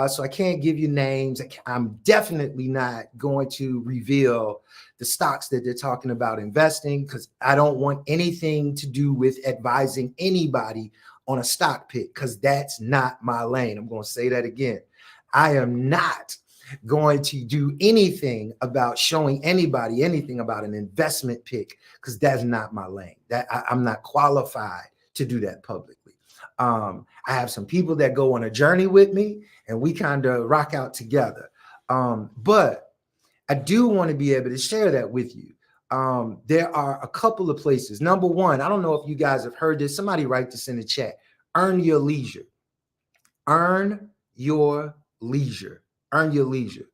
So I can't give you names. I'm definitely not going to reveal the stocks that they're talking about investing because I don't want anything to do with advising anybody on a stock pick because that's not my lane. I'm going to say that again. I am not going to do anything about showing anybody anything about an investment pick because that's not my lane. I'm not qualified to do that publicly. I have some people that go on a journey with me and we kind of rock out together. But I do want to be able to share that with you. There are a couple of places. Number one, I don't know if you guys have heard this. Somebody write this in the chat. Earn your leisure. Earn your leisure. Earn your leisure.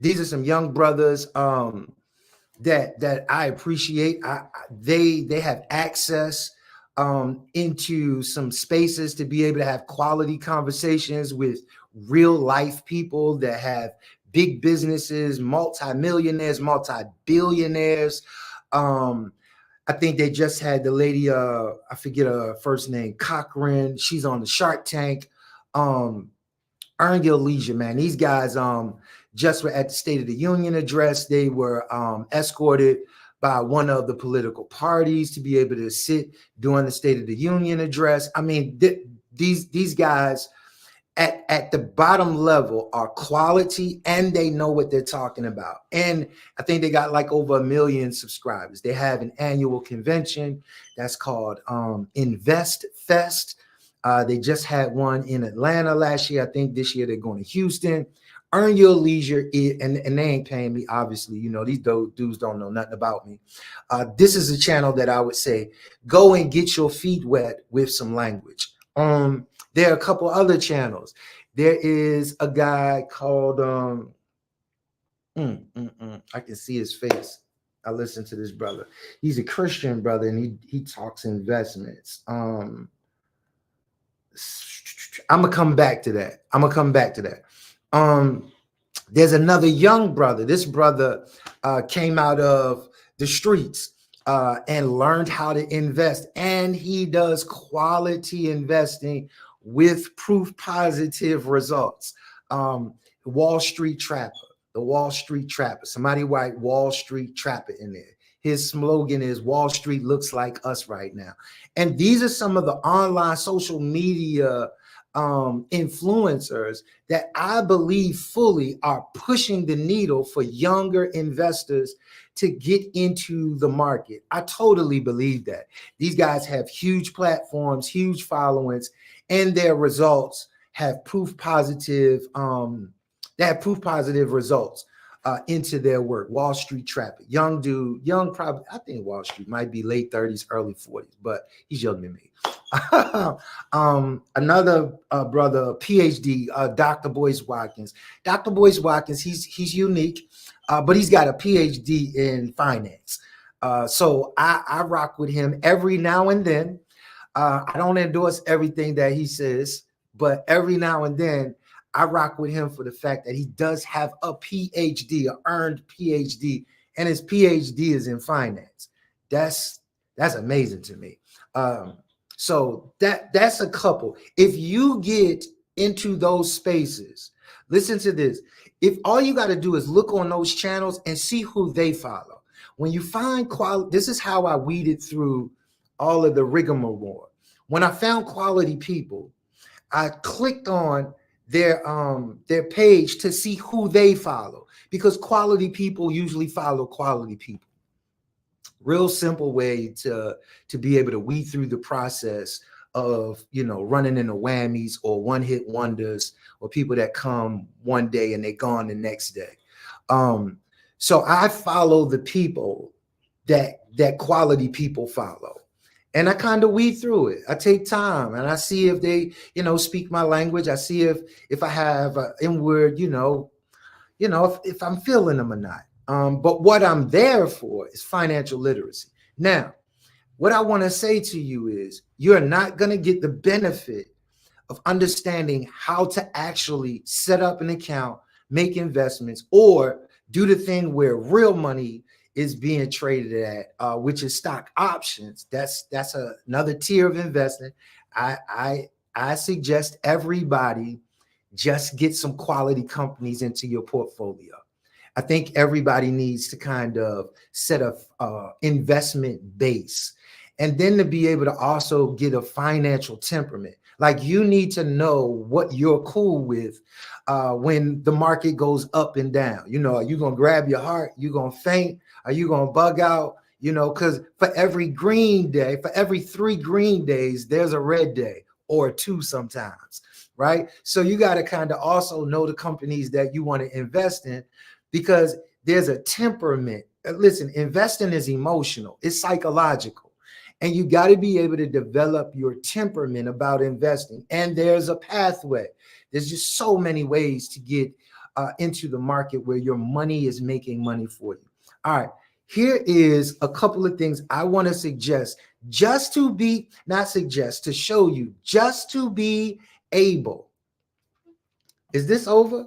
These are some young brothers that I appreciate. They have access into some spaces to be able to have quality conversations with real life people that have big businesses, multi-millionaires, multi-billionaires. I think they just had the lady, I forget her first name, Cochran. She's on the Shark Tank. Earn your leisure, man. These guys just were at the State of the Union address. They were escorted by one of the political parties to be able to sit during the State of the Union address. I mean, these guys at the bottom level are quality and they know what they're talking about. And I think they got like over 1 million subscribers. They have an annual convention that's called Invest Fest. They just had one in Atlanta last year. I think this year they're going to Houston. Earn your leisure, and they ain't paying me, obviously. You know, these dudes don't know nothing about me. This is a channel that I would say, go and get your feet wet with some language. There are a couple other channels. There is a guy called, I can see his face. I listen to this brother. He's a Christian brother, and he talks investments. I'm gonna come back to that. There's another young brother. This brother came out of the streets and learned how to invest, and he does quality investing with proof positive results. Wall Street Trapper, the Wall Street Trapper. Somebody write Wall Street Trapper in there. His slogan is Wall Street looks like us right now. And these are some of the online social media influencers that I believe fully are pushing the needle for younger investors to get into the market. I totally believe that. These guys have huge platforms, huge followings, and their results have proof positive. They have proof positive results into their work. Wall Street Trapper, young dude, probably, I think Wall Street might be late 30s, early 40s, but he's younger than me. Another brother, PhD, Dr. Boyce Watkins. Dr. Boyce Watkins, he's unique, but he's got a PhD in finance. So I rock with him every now and then. I don't endorse everything that he says, but every now and then I rock with him for the fact that he does have a PhD, an earned PhD, and his PhD is in finance. That's amazing to me. So that's a couple. If you get into those spaces, listen to this. If all you got to do is look on those channels and see who they follow. When you find quality, this is how I weeded through all of the rigmarole. When I found quality people, I clicked on their page to see who they follow, because quality people usually follow quality people. Real simple way to be able to weed through the process of, you know, running into whammies or one-hit wonders or people that come one day and they're gone the next day. So I follow the people that quality people follow. And I kind of weed through it. I take time and I see if they, you know, speak my language. I see if I have an inward, you know, you know, if I'm feeling them or not. But what I'm there for is financial literacy. Now, what I want to say to you is you're not going to get the benefit of understanding how to actually set up an account, make investments, or do the thing where real money is being traded at, which is stock options. That's another tier of investing. I suggest everybody just get some quality companies into your portfolio. I think everybody needs to kind of set a investment base, and then to be able to also get a financial temperament. Like, you need to know what you're cool with when the market goes up and down. You know, are you going to grab your heart? You going to faint? Are you going to bug out? You know, because for every green day, for every 3 green days, there's a red day or 2 sometimes, right? So you got to kind of also know the companies that you want to invest in, because there's a temperament. Listen, investing is emotional. It's psychological. And you got to be able to develop your temperament about investing. And there's a pathway. There's just so many ways to get into the market where your money is making money for you. All right. Here is a couple of things I want to suggest, just to be, not suggest, to show you, just to be able. Is this over?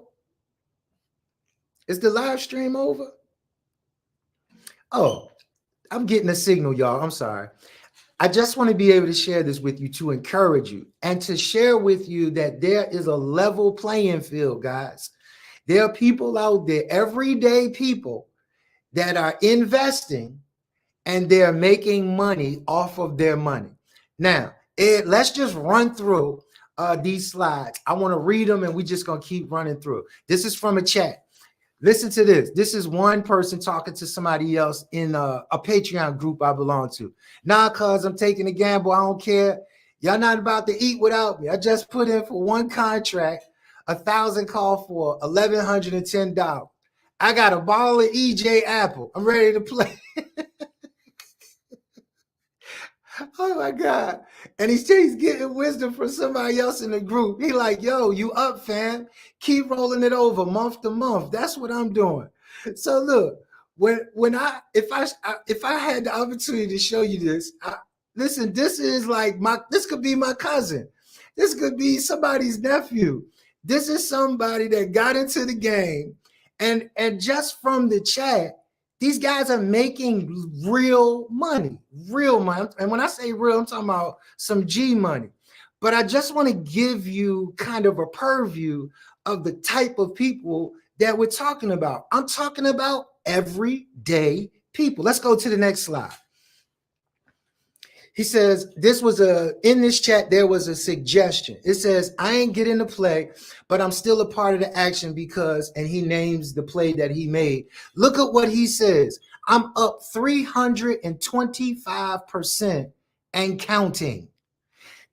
Is the live stream over? Oh, I'm getting a signal, y'all. I'm sorry. I just want to be able to share this with you to encourage you and to share with you that there is a level playing field, guys. There are people out there, everyday people, that are investing and they're making money off of their money. Now, let's just run through these slides. I want to read them and we're just going to keep running through. This is from a chat. Listen to this. This is one person talking to somebody else in a Patreon group I belong to. Nah, cuz I'm taking a gamble. I don't care. Y'all not about to eat without me. I just put in for one contract, 1,000 call for $1,110. I got a ball of EJ Apple. I'm ready to play. Oh my God. And he's getting wisdom from somebody else in the group. He like, yo, you up, fam? Keep rolling it over month to month. That's what I'm doing. So look, if I had the opportunity to show you this, listen, this is like this could be my cousin. This could be somebody's nephew. This is somebody that got into the game, and just from the chat, these guys are making real money. And when I say real, I'm talking about some G money. But I just want to give you kind of a purview of the type of people that we're talking about. I'm talking about everyday people. Let's go to the next slide. He says, in this chat, there was a suggestion. It says, I ain't getting to play, but I'm still a part of the action because, and he names the play that he made. Look at what he says. I'm up 325% and counting.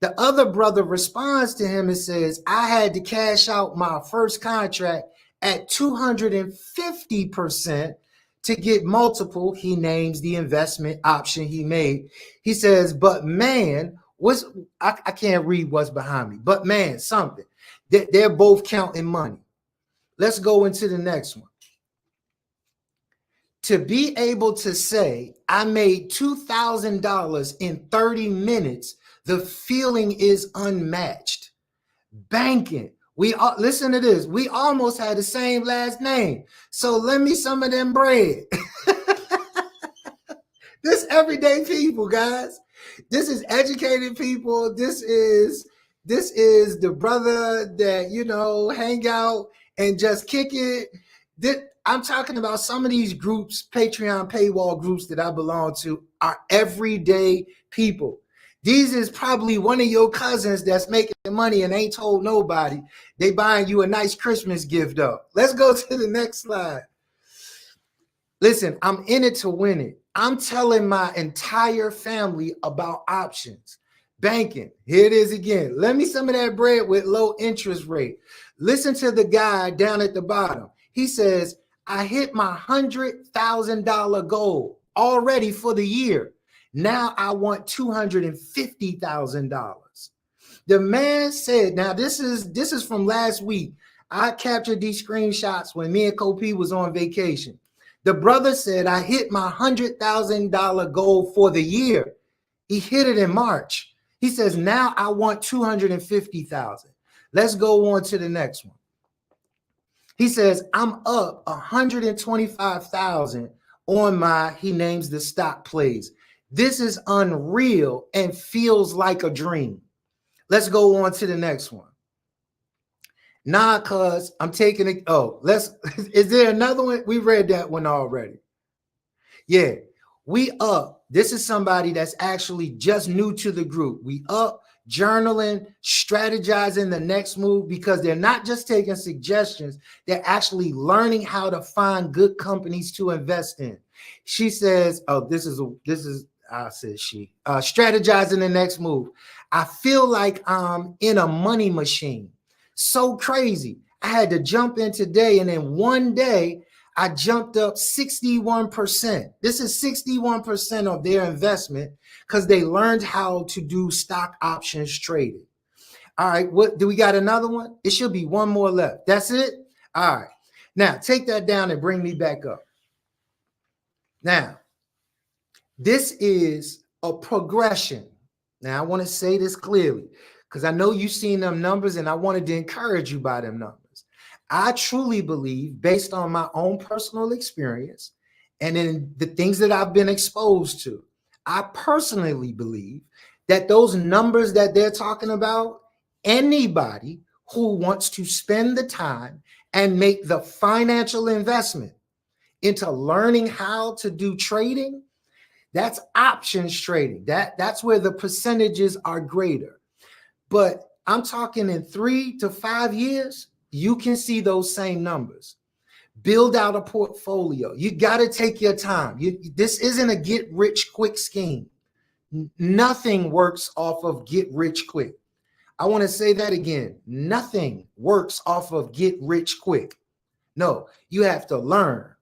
The other brother responds to him and says, I had to cash out my first contract at 250%. To get multiple, he names the investment option he made. He says, but man, I can't read what's behind me, but man, something. They're both counting money. Let's go into the next one. To be able to say, I made $2,000 in 30 minutes, the feeling is unmatched. Banking. Listen to this. We almost had the same last name. So lend me some of them bread. This everyday people, guys. This is educated people. This is the brother that, you know, hang out and just kick it. I'm talking about some of these groups, Patreon paywall groups that I belong to, are everyday people. These is probably one of your cousins that's making money and ain't told nobody. They buying you a nice Christmas gift though. Let's go to the next slide. Listen, I'm in it to win it. I'm telling my entire family about options. Banking, here it is again. Lend me some of that bread with low interest rate. Listen to the guy down at the bottom. He says, I hit my $100,000 goal already for the year. Now I want $250,000. The man said, now this is from last week. I captured these screenshots when me and Kopi was on vacation. The brother said, I hit my $100,000 goal for the year. He hit it in March. He says, now I want 250,000. Let's go on to the next one. He says, I'm up 125,000 on my, he names the stock plays. This is unreal and feels like a dream. Let's go on to the next one. Nah, cuz I'm taking it. Oh, is there another one? We read that one already. Yeah, we up. This is somebody that's actually just new to the group. We up, journaling, strategizing the next move, because they're not just taking suggestions, they're actually learning how to find good companies to invest in. She says, oh, I said she, strategizing the next move. I feel like I'm in a money machine. So crazy. I had to jump in today, and in one day, I jumped up 61%. This is 61% of their investment because they learned how to do stock options trading. All right, what do we got? Another one? It should be one more left. That's it? All right. Now, take that down and bring me back up. Now, this is a progression. Now, I want to say this clearly because I know you've seen them numbers and I wanted to encourage you by them numbers. I truly believe, based on my own personal experience and in the things that I've been exposed to, I personally believe that those numbers that they're talking about, anybody who wants to spend the time and make the financial investment into learning how to do trading, that's options trading. That's where the percentages are greater. But I'm talking in 3 to 5 years, you can see those same numbers. Build out a portfolio. You got to take your time. This isn't a get rich quick scheme. Nothing works off of get rich quick. I want to say that again. Nothing works off of get rich quick. No, you have to learn.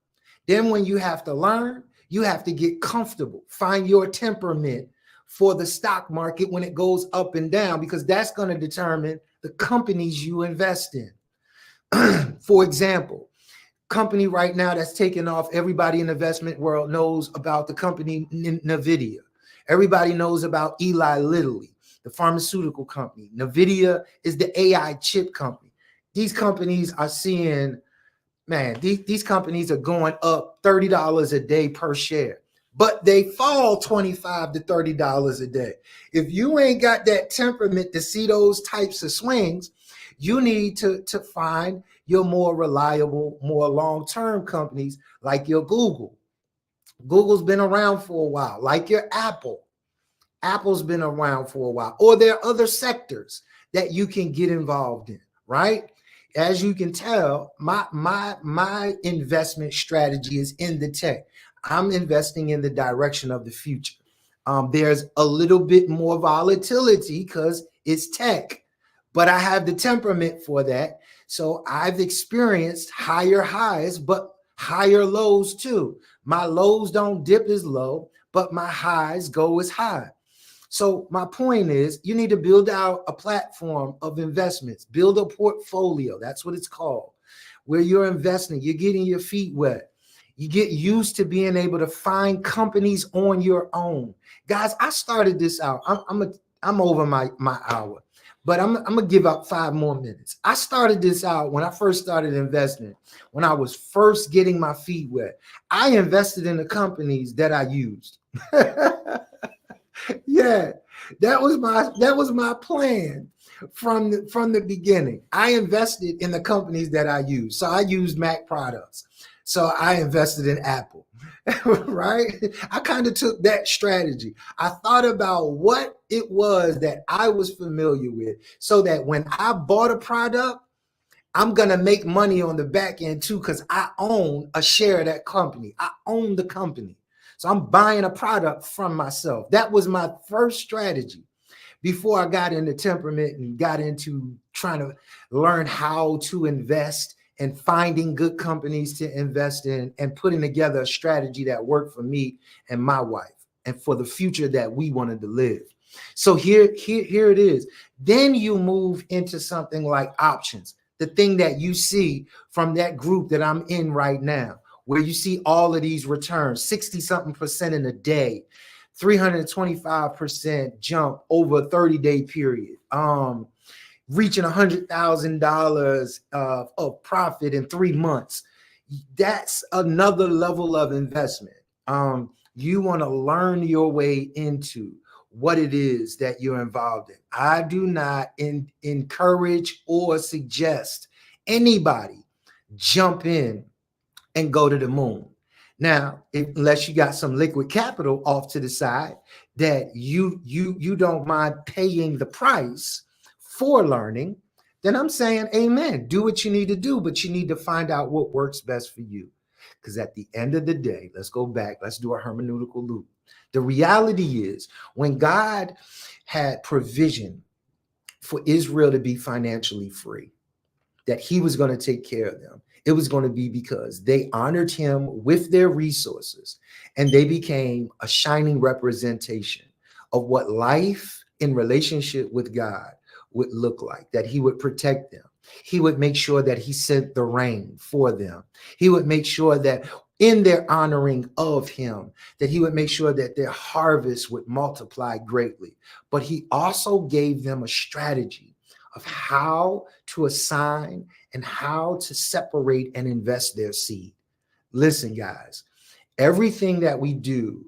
Then when you have to learn, you have to get comfortable. Find your temperament for the stock market when it goes up and down, because that's going to determine the companies you invest in. For example, company right now that's taking off, everybody in the investment world knows about the company NVIDIA. Everybody knows about Eli Lilly, the pharmaceutical company. NVIDIA is the AI chip company. These companies are seeing, man, these companies are going up $30 a day per share, but they fall $25 to $30 a day. If you ain't got that temperament to see those types of swings, you need to find your more reliable, more long-term companies like your Google. Google's been around for a while, like your Apple. Apple's been around for a while. Or there are other sectors that you can get involved in, right? As you can tell, my investment strategy is in the tech. I'm investing in the direction of the future. There's a little bit more volatility because it's tech, but I have the temperament for that. So I've experienced higher highs, but higher lows too. My lows don't dip as low, but my highs go as high. So my point is, you need to build out a platform of investments, build a portfolio. That's what it's called, where you're investing, you're getting your feet wet. You get used to being able to find companies on your own. Guys, I started this out. I'm over my hour, but I'm gonna give up 5 more minutes. I started this out when I first started investing, when I was first getting my feet wet. I invested in the companies that I used. Yeah, that was my plan from the beginning. I invested in the companies that I used. So I used Mac products. So I invested in Apple, right? I kind of took that strategy. I thought about what it was that I was familiar with, so that when I bought a product, I'm going to make money on the back end too, because I own a share of that company. I own the company. So I'm buying a product from myself. That was my first strategy before I got into temperament and got into trying to learn how to invest and finding good companies to invest in and putting together a strategy that worked for me and my wife and for the future that we wanted to live. So here it is. Then you move into something like options. the thing that you see from that group that I'm in right now, where you see all of these returns, 60 something percent in a day, 325% jump over a 30-day period, reaching $100,000 of profit in 3 months. That's another level of investment. You want to learn your way into what it is that you're involved in. I do not encourage or suggest anybody jump in and go to the moon. Now, unless you got some liquid capital off to the side that you don't mind paying the price for learning, then I'm saying amen. Do what you need to do, but you need to find out what works best for you. Because at the end of the day, let's go back, let's do a hermeneutical loop. The reality is, when God had provision for Israel to be financially free, that he was going to take care of them, it was going to be because they honored him with their resources, and they became a shining representation of what life in relationship with God would look like, that he would protect them. He would make sure that he sent the rain for them. He would make sure that in their honoring of him, that he would make sure that their harvest would multiply greatly. But he also gave them a strategy of how to assign and how to separate and invest their seed. Listen, guys, everything that we do,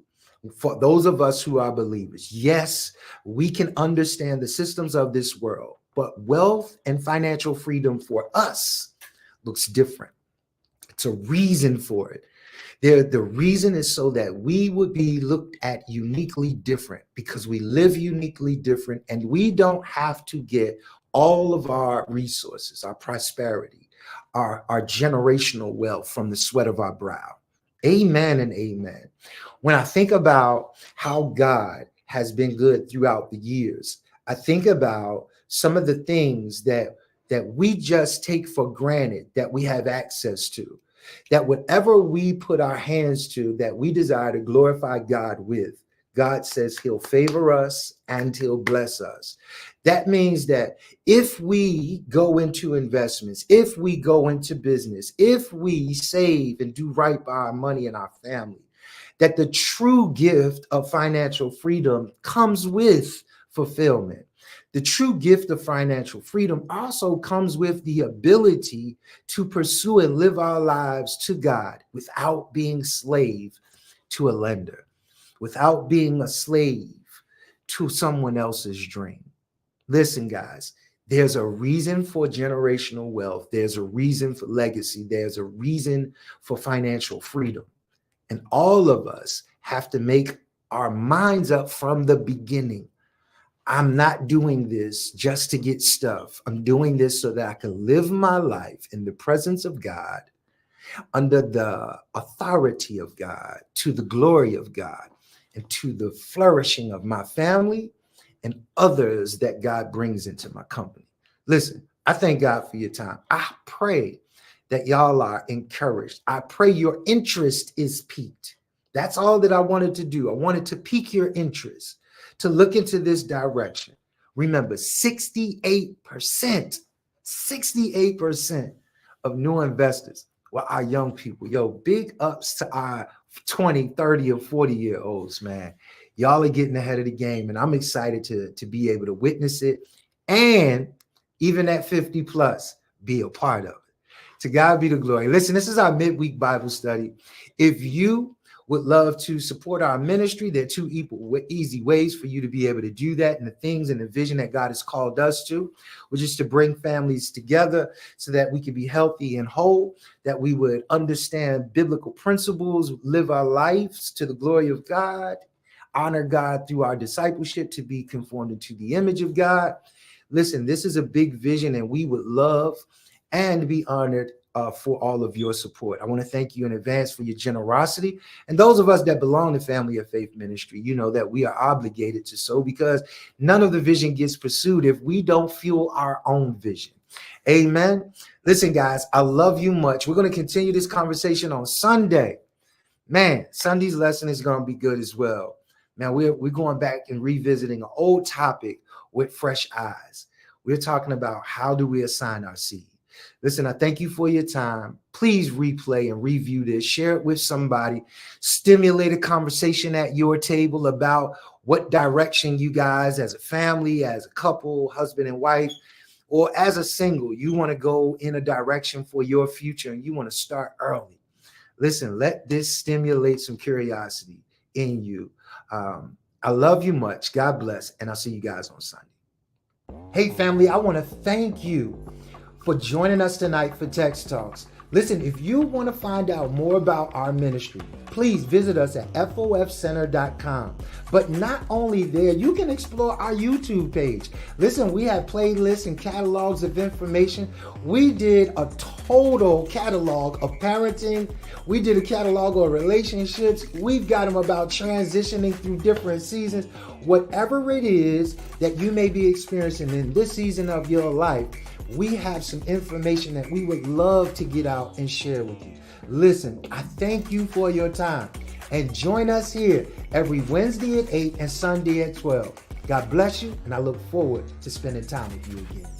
for those of us who are believers, yes, we can understand the systems of this world, but wealth and financial freedom for us looks different. It's a reason for it. The reason is so that we would be looked at uniquely different, because we live uniquely different, and we don't have to get all of our resources, our prosperity, our generational wealth from the sweat of our brow. Amen and amen. When I think about how God has been good throughout the years, I think about some of the things that we just take for granted that we have access to, that whatever we put our hands to, that we desire to glorify God with, God says he'll favor us and he'll bless us. That means that if we go into investments, if we go into business, if we save and do right by our money and our family, that the true gift of financial freedom comes with fulfillment. The true gift of financial freedom also comes with the ability to pursue and live our lives to God without being slave to a lender, without being a slave to someone else's dream. Listen, guys, there's a reason for generational wealth. There's a reason for legacy. There's a reason for financial freedom. And all of us have to make our minds up from the beginning. I'm not doing this just to get stuff. I'm doing this so that I can live my life in the presence of God, under the authority of God, to the glory of God, and to the flourishing of my family and others that God brings into my company. Listen, I thank God for your time. I pray that y'all are encouraged. I pray your interest is piqued. That's all that I wanted to do. I wanted to pique your interest, to look into this direction. Remember, 68% of new investors were our young people. Yo, big ups to our 20, 30, or 40-year-olds, man. Y'all are getting ahead of the game, and I'm excited to be able to witness it, and even at 50 plus, be a part of it. To God be the glory. Listen, this is our midweek Bible study. If you would love to support our ministry, there are two easy ways for you to be able to do that, and the things and the vision that God has called us to, which is to bring families together so that we can be healthy and whole, that we would understand biblical principles, live our lives to the glory of God, honor God through our discipleship to be conformed into the image of God. Listen, this is a big vision, and we would love and be honored for all of your support. I want to thank you in advance for your generosity. And those of us that belong to Family of Faith Ministry, you know that we are obligated to sow, because none of the vision gets pursued if we don't fuel our own vision. Amen. Listen, guys, I love you much. We're going to continue this conversation on Sunday. Man, Sunday's lesson is going to be good as well. Now, we're going back and revisiting an old topic with fresh eyes. We're talking about, how do we assign our seed? Listen, I thank you for your time. Please replay and review this. Share it with somebody. Stimulate a conversation at your table about what direction you guys as a family, as a couple, husband and wife, or as a single, you want to go in a direction for your future and you want to start early. Listen, let this stimulate some curiosity in you. I love you much. God bless. And I'll see you guys on Sunday. Hey, family, I want to thank you for joining us tonight for Text Talks. Listen, if you want to find out more about our ministry, please visit us at FOFCENTER.com. But not only there, you can explore our YouTube page. Listen, we have playlists and catalogs of information. We did a total catalog of parenting. We did a catalog of relationships. We've got them about transitioning through different seasons. Whatever it is that you may be experiencing in this season of your life, we have some information that we would love to get out and share with you. Listen, I thank you for your time and join us here every Wednesday at 8 and Sunday at 12. God bless you, and I look forward to spending time with you again.